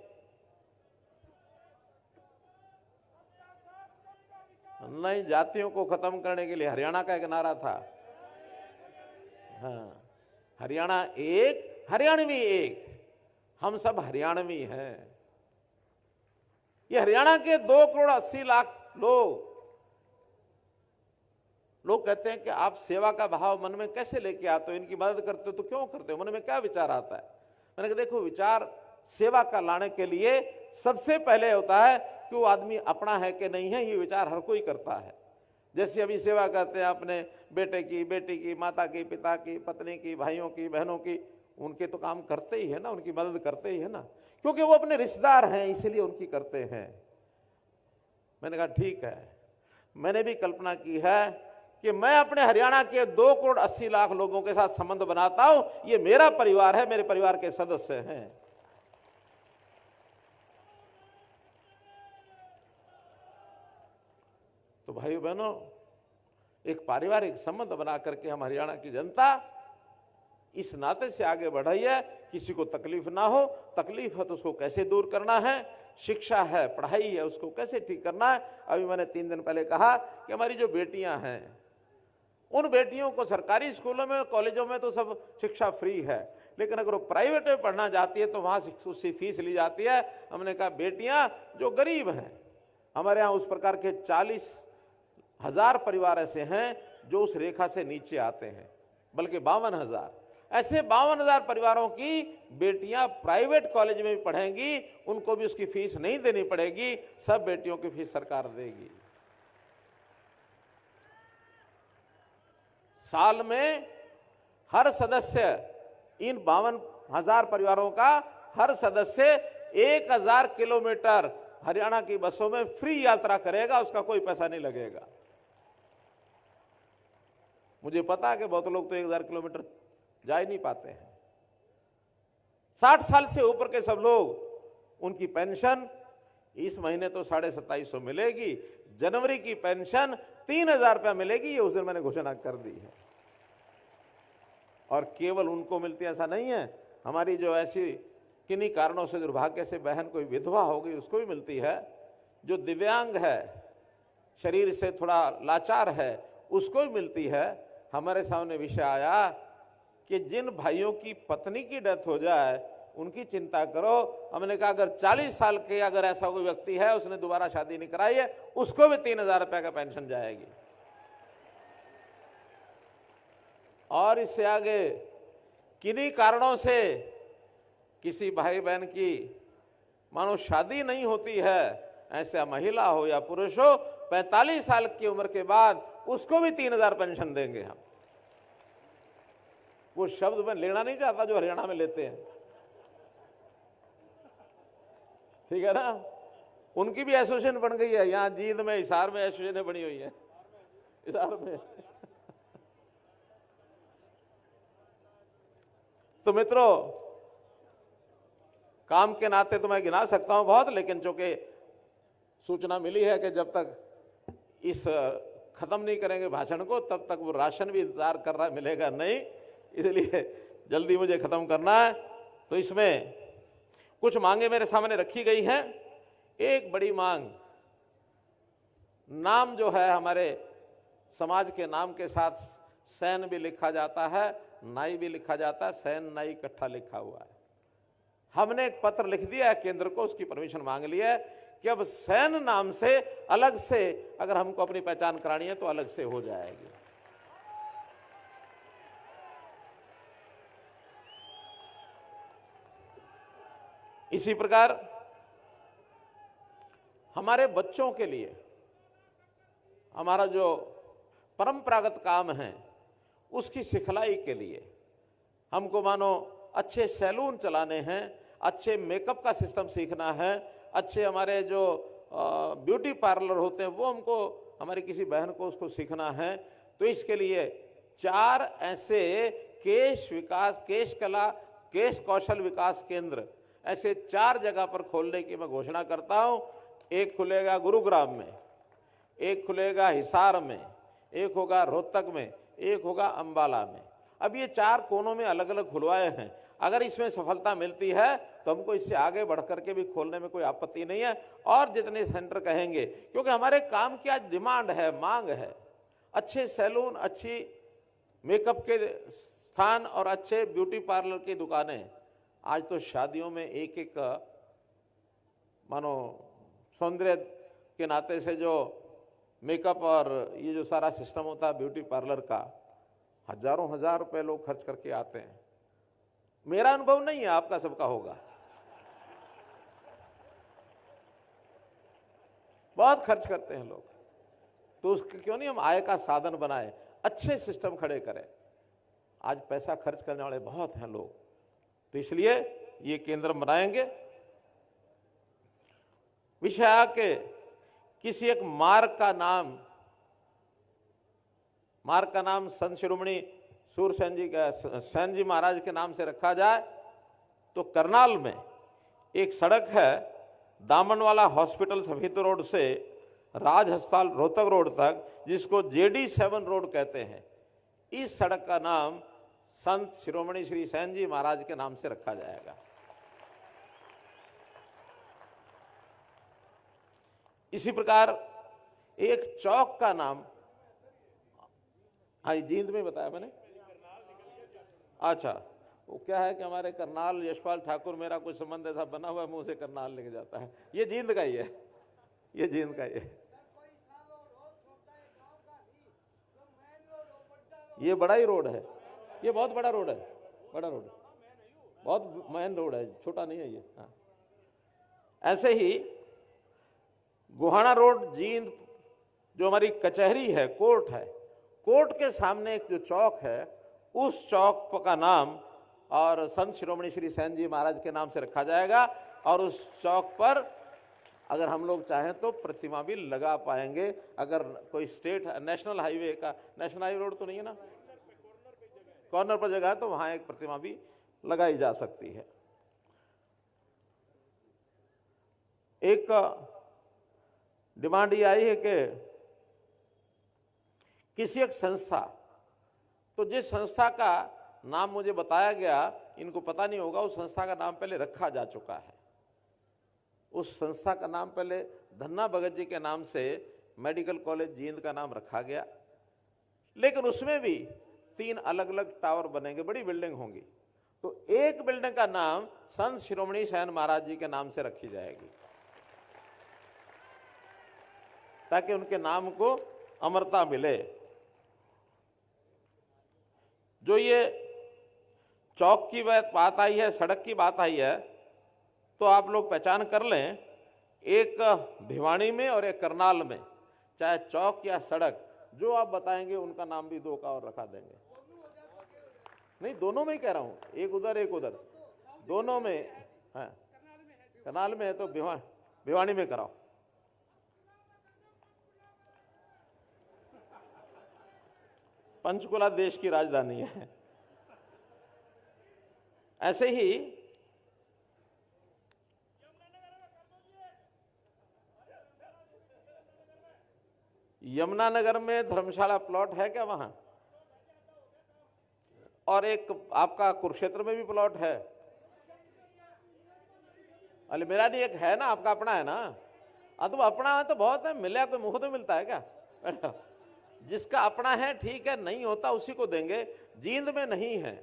नहीं, जातियों को खत्म करने के लिए हरियाणा का एक नारा था। हाँ, हरियाणा एक, हरियाणवी एक, हम सब हरियाणवी हैं। ये हरियाणा के 2,80,00,000 लोग कहते हैं कि आप सेवा का भाव मन में कैसे लेके आते हो, इनकी मदद करते हो तो क्यों करते हो, मन में क्या विचार आता है? मैंने कहा देखो, विचार सेवा का लाने के लिए सबसे पहले होता है कि वो आदमी अपना है कि नहीं है, ये विचार हर कोई करता है। जैसे अभी सेवा करते हैं अपने बेटे की, बेटी की, माता की, पिता की, पत्नी की, भाइयों की, बहनों की, उनके तो काम करते ही है ना, उनकी मदद करते ही है ना, क्योंकि वो अपने रिश्तेदार हैं, इसीलिए उनकी करते हैं। मैंने कहा ठीक है, मैंने भी कल्पना की है कि मैं अपने हरियाणा के 2,80,00,000 लोगों के साथ संबंध बनाता हूं, ये मेरा परिवार है, मेरे परिवार के सदस्य हैं। तो भाइयों बहनों, एक पारिवारिक संबंध बना करके हम हरियाणा की जनता इस नाते से आगे बढ़ी है, किसी को तकलीफ ना हो, तकलीफ है तो उसको कैसे दूर करना है, शिक्षा है, पढ़ाई है, उसको कैसे ठीक करना है। अभी मैंने 3 दिन पहले कहा कि हमारी जो बेटियां हैं, उन बेटियों को सरकारी स्कूलों में, कॉलेजों में तो सब शिक्षा फ्री है, लेकिन अगर वो प्राइवेट में पढ़ना चाहती है तो वहां उससे फीस ली जाती है। हमने कहा बेटियां जो गरीब हैं, हमारे यहाँ उस प्रकार के 40,000 परिवार ऐसे हैं जो उस रेखा से नीचे आते हैं, बल्कि 52,000 ऐसे 52,000 परिवारों की बेटियां प्राइवेट कॉलेज में भी पढ़ेंगी, उनको भी उसकी फीस नहीं देनी पड़ेगी, सब बेटियों की फीस सरकार देगी। साल में हर सदस्य, इन 52,000 परिवारों का हर सदस्य 1,000 किलोमीटर हरियाणा की बसों में फ्री यात्रा करेगा, उसका कोई पैसा नहीं लगेगा। मुझे पता है कि बहुत लोग तो 1,000 किलोमीटर जा ही नहीं पाते हैं। 60 साल से ऊपर के सब लोग, उनकी पेंशन इस महीने तो 2750 मिलेगी, जनवरी की पेंशन 3,000 रुपया मिलेगी, ये उस दिन मैंने घोषणा कर दी है। और केवल उनको मिलती ऐसा नहीं है, हमारी जो ऐसी किन्हीं कारणों से दुर्भाग्य से बहन कोई विधवा हो गई उसको भी मिलती है, जो दिव्यांग है, शरीर से थोड़ा लाचार है, उसको भी मिलती है। हमारे सामने विषय आया कि जिन भाइयों की पत्नी की डेथ हो जाए उनकी चिंता करो। हमने कहा अगर 40 साल के अगर ऐसा कोई व्यक्ति है, उसने दोबारा शादी नहीं कराई है, उसको भी 3,000 रुपये का पेंशन जाएगी। और इससे आगे किन्हीं कारणों से किसी भाई बहन की मानो शादी नहीं होती है, ऐसा महिला हो या पुरुष हो, 45 साल की उम्र के बाद उसको भी 3,000 पेंशन देंगे हम। वो शब्द मैं लेना नहीं चाहता जो हरियाणा में लेते हैं, ठीक है ना। उनकी भी एसोसिएशन बन गई है, यहाँ जींद में, हिसार में एसोसिएशन बनी हुई है, हिसार में। तो मित्रों, काम के नाते तो मैं गिना सकता हूं बहुत, लेकिन चूंकि सूचना मिली है कि जब तक इस खत्म नहीं करेंगे भाषण को तब तक वो राशन भी इंतजार कर रहा है, मिलेगा नहीं, इसलिए जल्दी मुझे खत्म करना है। तो इसमें कुछ मांगे मेरे सामने रखी गई हैं। एक बड़ी मांग, नाम जो है हमारे समाज के नाम के साथ सैन भी लिखा जाता है, नाई भी लिखा जाता है, सैन नाई इकट्ठा लिखा हुआ है। हमने एक पत्र लिख दिया है केंद्र को, उसकी परमिशन मांग ली है कि अब सैन नाम से अलग से अगर हमको अपनी पहचान करानी है तो अलग से हो जाएगी। इसी प्रकार हमारे बच्चों के लिए हमारा जो परंपरागत काम है उसकी सिखलाई के लिए हमको मानो अच्छे सैलून चलाने हैं, अच्छे मेकअप का सिस्टम सीखना है, अच्छे हमारे जो ब्यूटी पार्लर होते हैं वो हमको, हमारी किसी बहन को उसको सीखना है। तो इसके लिए 4 ऐसे केश कला, केश कौशल विकास केंद्र ऐसे 4 जगह पर खोलने की मैं घोषणा करता हूं। एक खुलेगा गुरुग्राम में, एक खुलेगा हिसार में, एक होगा रोहतक में, एक होगा अंबाला में। अब ये 4 कोनों में अलग अलग खुलवाए हैं। अगर इसमें सफलता मिलती है तो हमको इससे आगे बढ़ करके भी खोलने में कोई आपत्ति नहीं है, और जितने सेंटर कहेंगे, क्योंकि हमारे काम की आज डिमांड है, मांग है। अच्छे सैलून, अच्छी मेकअप के स्थान और अच्छे ब्यूटी पार्लर की दुकानें। आज तो शादियों में एक एक मानो सौंदर्य के नाते से जो मेकअप और ये जो सारा सिस्टम होता है ब्यूटी पार्लर का, हजारों हजार रुपए लोग खर्च करके आते हैं। मेरा अनुभव नहीं है, आपका सबका होगा। बहुत खर्च करते हैं लोग, तो उसके क्यों नहीं हम आय का साधन बनाए, अच्छे सिस्टम खड़े करें। आज पैसा खर्च करने वाले बहुत हैं लोग, तो इसलिए ये केंद्र बनाएंगे। विषय आके किसी एक मार्ग का नाम संत शिरोमणि सैन जी महाराज के नाम से रखा जाए, तो करनाल में एक सड़क है दामनवाला हॉस्पिटल सफेद रोड से राज अस्पताल रोहतक रोड तक, जिसको JD7 रोड कहते हैं। इस सड़क का नाम संत शिरोमणि श्री सैन जी महाराज के नाम से रखा जाएगा। इसी प्रकार एक चौक का नाम, हाँ जींद में बताया मैंने, अच्छा वो क्या है कि हमारे करनाल यशपाल ठाकुर, मेरा कोई संबंध ऐसा बना हुआ है, मुंह से करनाल लेके जाता है। ये जींद का ही है, ये जींद का ही है। ये बड़ा ही रोड है, ये बहुत बड़ा रोड है, बड़ा रोड, बहुत मेन रोड है, छोटा नहीं है ये। हाँ, ऐसे ही गोहाना रोड जींद जो हमारी कचहरी है, कोर्ट है, कोर्ट के सामने एक जो चौक है, उस चौक का नाम और संत शिरोमणि श्री सैन जी महाराज के नाम से रखा जाएगा। और उस चौक पर अगर हम लोग चाहें तो प्रतिमा भी लगा पाएंगे। अगर कोई स्टेट नेशनल हाईवे का, नेशनल हाईवे रोड तो नहीं है ना, कॉर्नर पर जगह है, तो वहां एक प्रतिमा भी लगाई जा सकती है। एक डिमांड ये आई है कि किसी एक संस्था, तो जिस संस्था का नाम मुझे बताया गया, इनको पता नहीं होगा, उस संस्था का नाम पहले रखा जा चुका है। उस संस्था का नाम पहले धन्ना भगत जी के नाम से मेडिकल कॉलेज जींद का नाम रखा गया, लेकिन उसमें भी 3 अलग अलग टावर बनेंगे, बड़ी बिल्डिंग होंगी। तो एक बिल्डिंग का नाम संत शिरोमणि सैन महाराज जी के नाम से रखी जाएगी, ताकि उनके नाम को अमरता मिले। जो ये चौक की बात आई है, सड़क की बात आई है, तो आप लोग पहचान कर लें, एक भिवानी में और एक करनाल में, चाहे चौक या सड़क, जो आप बताएंगे उनका नाम भी 2 का और रखा देंगे। नहीं, दोनों में ही कह रहा हूं, एक उधर एक उधर, दोनों में है। करनाल में है तो भिवानी में कराओ। पंचकुला देश की राजधानी है। ऐसे ही यमुनानगर में धर्मशाला प्लॉट है क्या वहां? और एक आपका कुरुक्षेत्र में भी प्लॉट है। अरे मेरा नहीं, एक है ना, आपका अपना है ना। तो अपना है तो बहुत है, मिले कोई मुफ्त में मिलता है क्या? जिसका अपना है ठीक है, नहीं होता उसी को देंगे। जींद में नहीं है,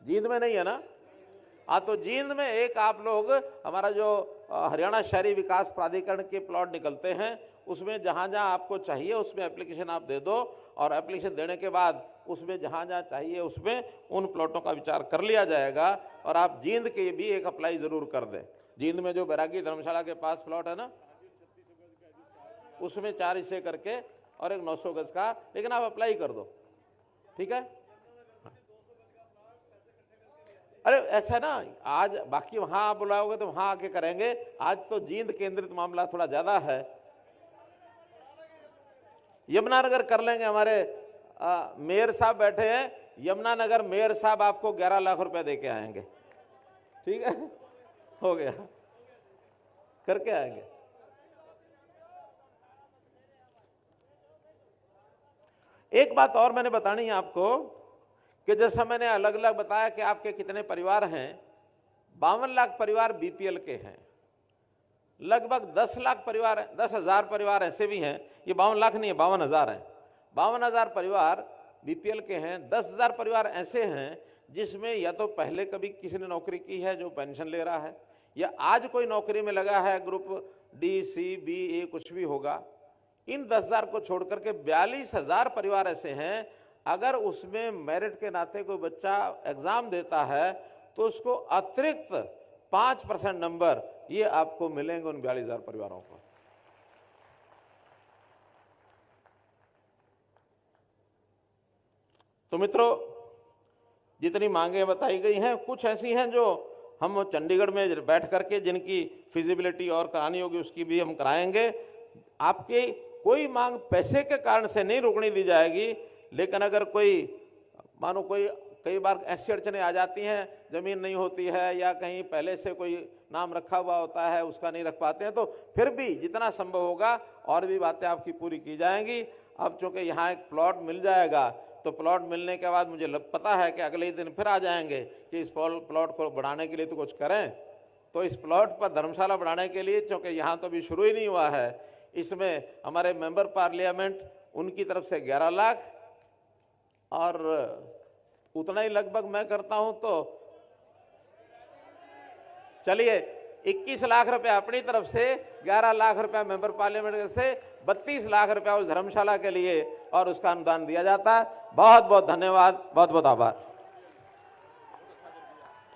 जींद में नहीं है ना। तो जींद में एक आप लोग, हमारा जो हरियाणा शहरी विकास प्राधिकरण के प्लॉट निकलते हैं, उसमें जहां जहां आपको चाहिए उसमें एप्लीकेशन आप दे दो, और एप्लीकेशन देने के बाद उसमें जहां जहां चाहिए उसमें उन प्लॉटों का विचार कर लिया जाएगा। और आप जींद के भी एक अप्लाई जरूर कर दें। जींद में जो बैरागी धर्मशाला के पास प्लॉट है ना, उसमें 4 हिस्से करके और एक 900 गज का, लेकिन आप अप्लाई कर दो, ठीक है। अरे ऐसा ना, आज बाकी वहां आप बुलाओगे तो वहां आके करेंगे, आज तो जींद केंद्रित मामला थोड़ा ज्यादा है। यमुनानगर कर लेंगे। हमारे मेयर साहब बैठे हैं, यमुनानगर मेयर साहब आपको 11 लाख रुपए दे के आएंगे, ठीक है, हो गया, करके आएंगे। एक बात और मैंने बतानी है आपको कि जैसा मैंने अलग अलग बताया कि आपके कितने परिवार हैं, 52 लाख परिवार बीपीएल के हैं, लगभग 10 लाख परिवार, 10,000 परिवार ऐसे भी हैं, ये 52 लाख नहीं है, 52,000 है, 52,000 परिवार बीपीएल के हैं। 10,000 परिवार ऐसे हैं जिसमें या तो पहले कभी किसी ने नौकरी की है जो पेंशन ले रहा है, या आज कोई नौकरी में लगा है, ग्रुप डी, सी, बी, ए कुछ भी होगा। इन 10,000 को छोड़ करके 42,000 परिवार ऐसे हैं, अगर उसमें मेरिट के नाते कोई बच्चा एग्जाम देता है तो उसको अतिरिक्त 5% नंबर ये आपको मिलेंगे उन 42,000 परिवारों को। तो मित्रों, जितनी मांगे बताई गई हैं, कुछ ऐसी हैं जो हम चंडीगढ़ में बैठ करके जिनकी फिजिबिलिटी और करानी होगी उसकी भी हम कराएंगे। आपकी कोई मांग पैसे के कारण से नहीं रोकने दी जाएगी, लेकिन अगर कोई मानो कोई कई बार ऐसी अड़चनें आ जाती हैं, जमीन नहीं होती है या कहीं पहले से कोई नाम रखा हुआ होता है उसका नहीं रख पाते हैं, तो फिर भी जितना संभव होगा और भी बातें आपकी पूरी की जाएंगी। अब चूंकि यहाँ एक प्लॉट मिल जाएगा तो प्लॉट मिलने के बाद मुझे पता है कि अगले दिन फिर आ जाएंगे कि इस प्लॉट को बढ़ाने के लिए तो कुछ करें। तो इस प्लॉट पर धर्मशाला बढ़ाने के लिए, चूँकि यहाँ तो अभी शुरू ही नहीं हुआ है, इसमें हमारे मेंबर पार्लियामेंट उनकी तरफ से 11 लाख और उतना ही लगभग मैं करता हूं, तो चलिए 21 लाख रुपए अपनी तरफ से, 11 लाख रुपए मेंबर पार्लियामेंट से, 32 लाख रुपए उस धर्मशाला के लिए और उसका अनुदान दिया जाता है। बहुत बहुत धन्यवाद, बहुत बहुत आभार।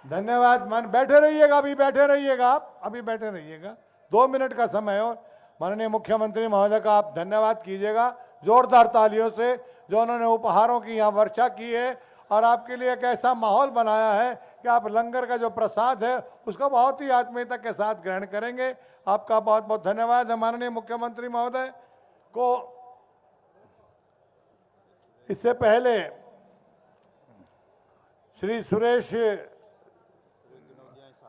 धन्यवाद। मान बैठे रहिएगा, अभी बैठे रहिएगा, आप अभी बैठे रहिएगा, 2 मिनट का समय। और माननीय मुख्यमंत्री महोदय का आप धन्यवाद कीजिएगा जोरदार तालियों से। जो उन्होंने उपहारों की यहाँ वर्षा की है और आपके लिए एक ऐसा माहौल बनाया है कि आप लंगर का जो प्रसाद है उसको बहुत ही आत्मीयता के साथ ग्रहण करेंगे। आपका बहुत बहुत धन्यवाद है माननीय मुख्यमंत्री महोदय को। इससे पहले श्री सुरेश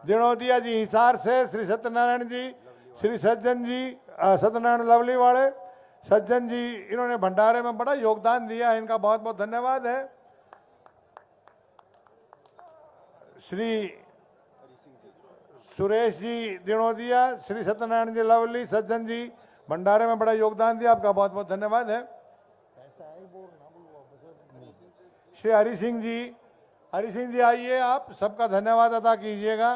दिनोदिया जी हिसार से, श्री सत्यनारायण जी, श्री सज्जन जी, सत्यनारायण लवली वाले सज्जन जी, इन्होंने भंडारे में बड़ा योगदान दिया है, इनका बहुत बहुत धन्यवाद है। श्री सुरेश जी दिनोदिया, श्री सत्यनारायण जी लवली, सज्जन जी, भंडारे में बड़ा योगदान दिया, आपका बहुत बहुत धन्यवाद है। श्री हरि सिंह जी आइए, आप सबका धन्यवाद अदा कीजिएगा।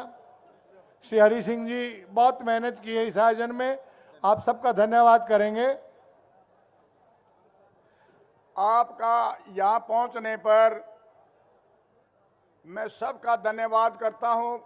श्री हरि सिंह जी बहुत मेहनत की है इस आयोजन में, आप सबका धन्यवाद करेंगे। आपका यहाँ पहुँचने पर मैं सबका धन्यवाद करता हूँ।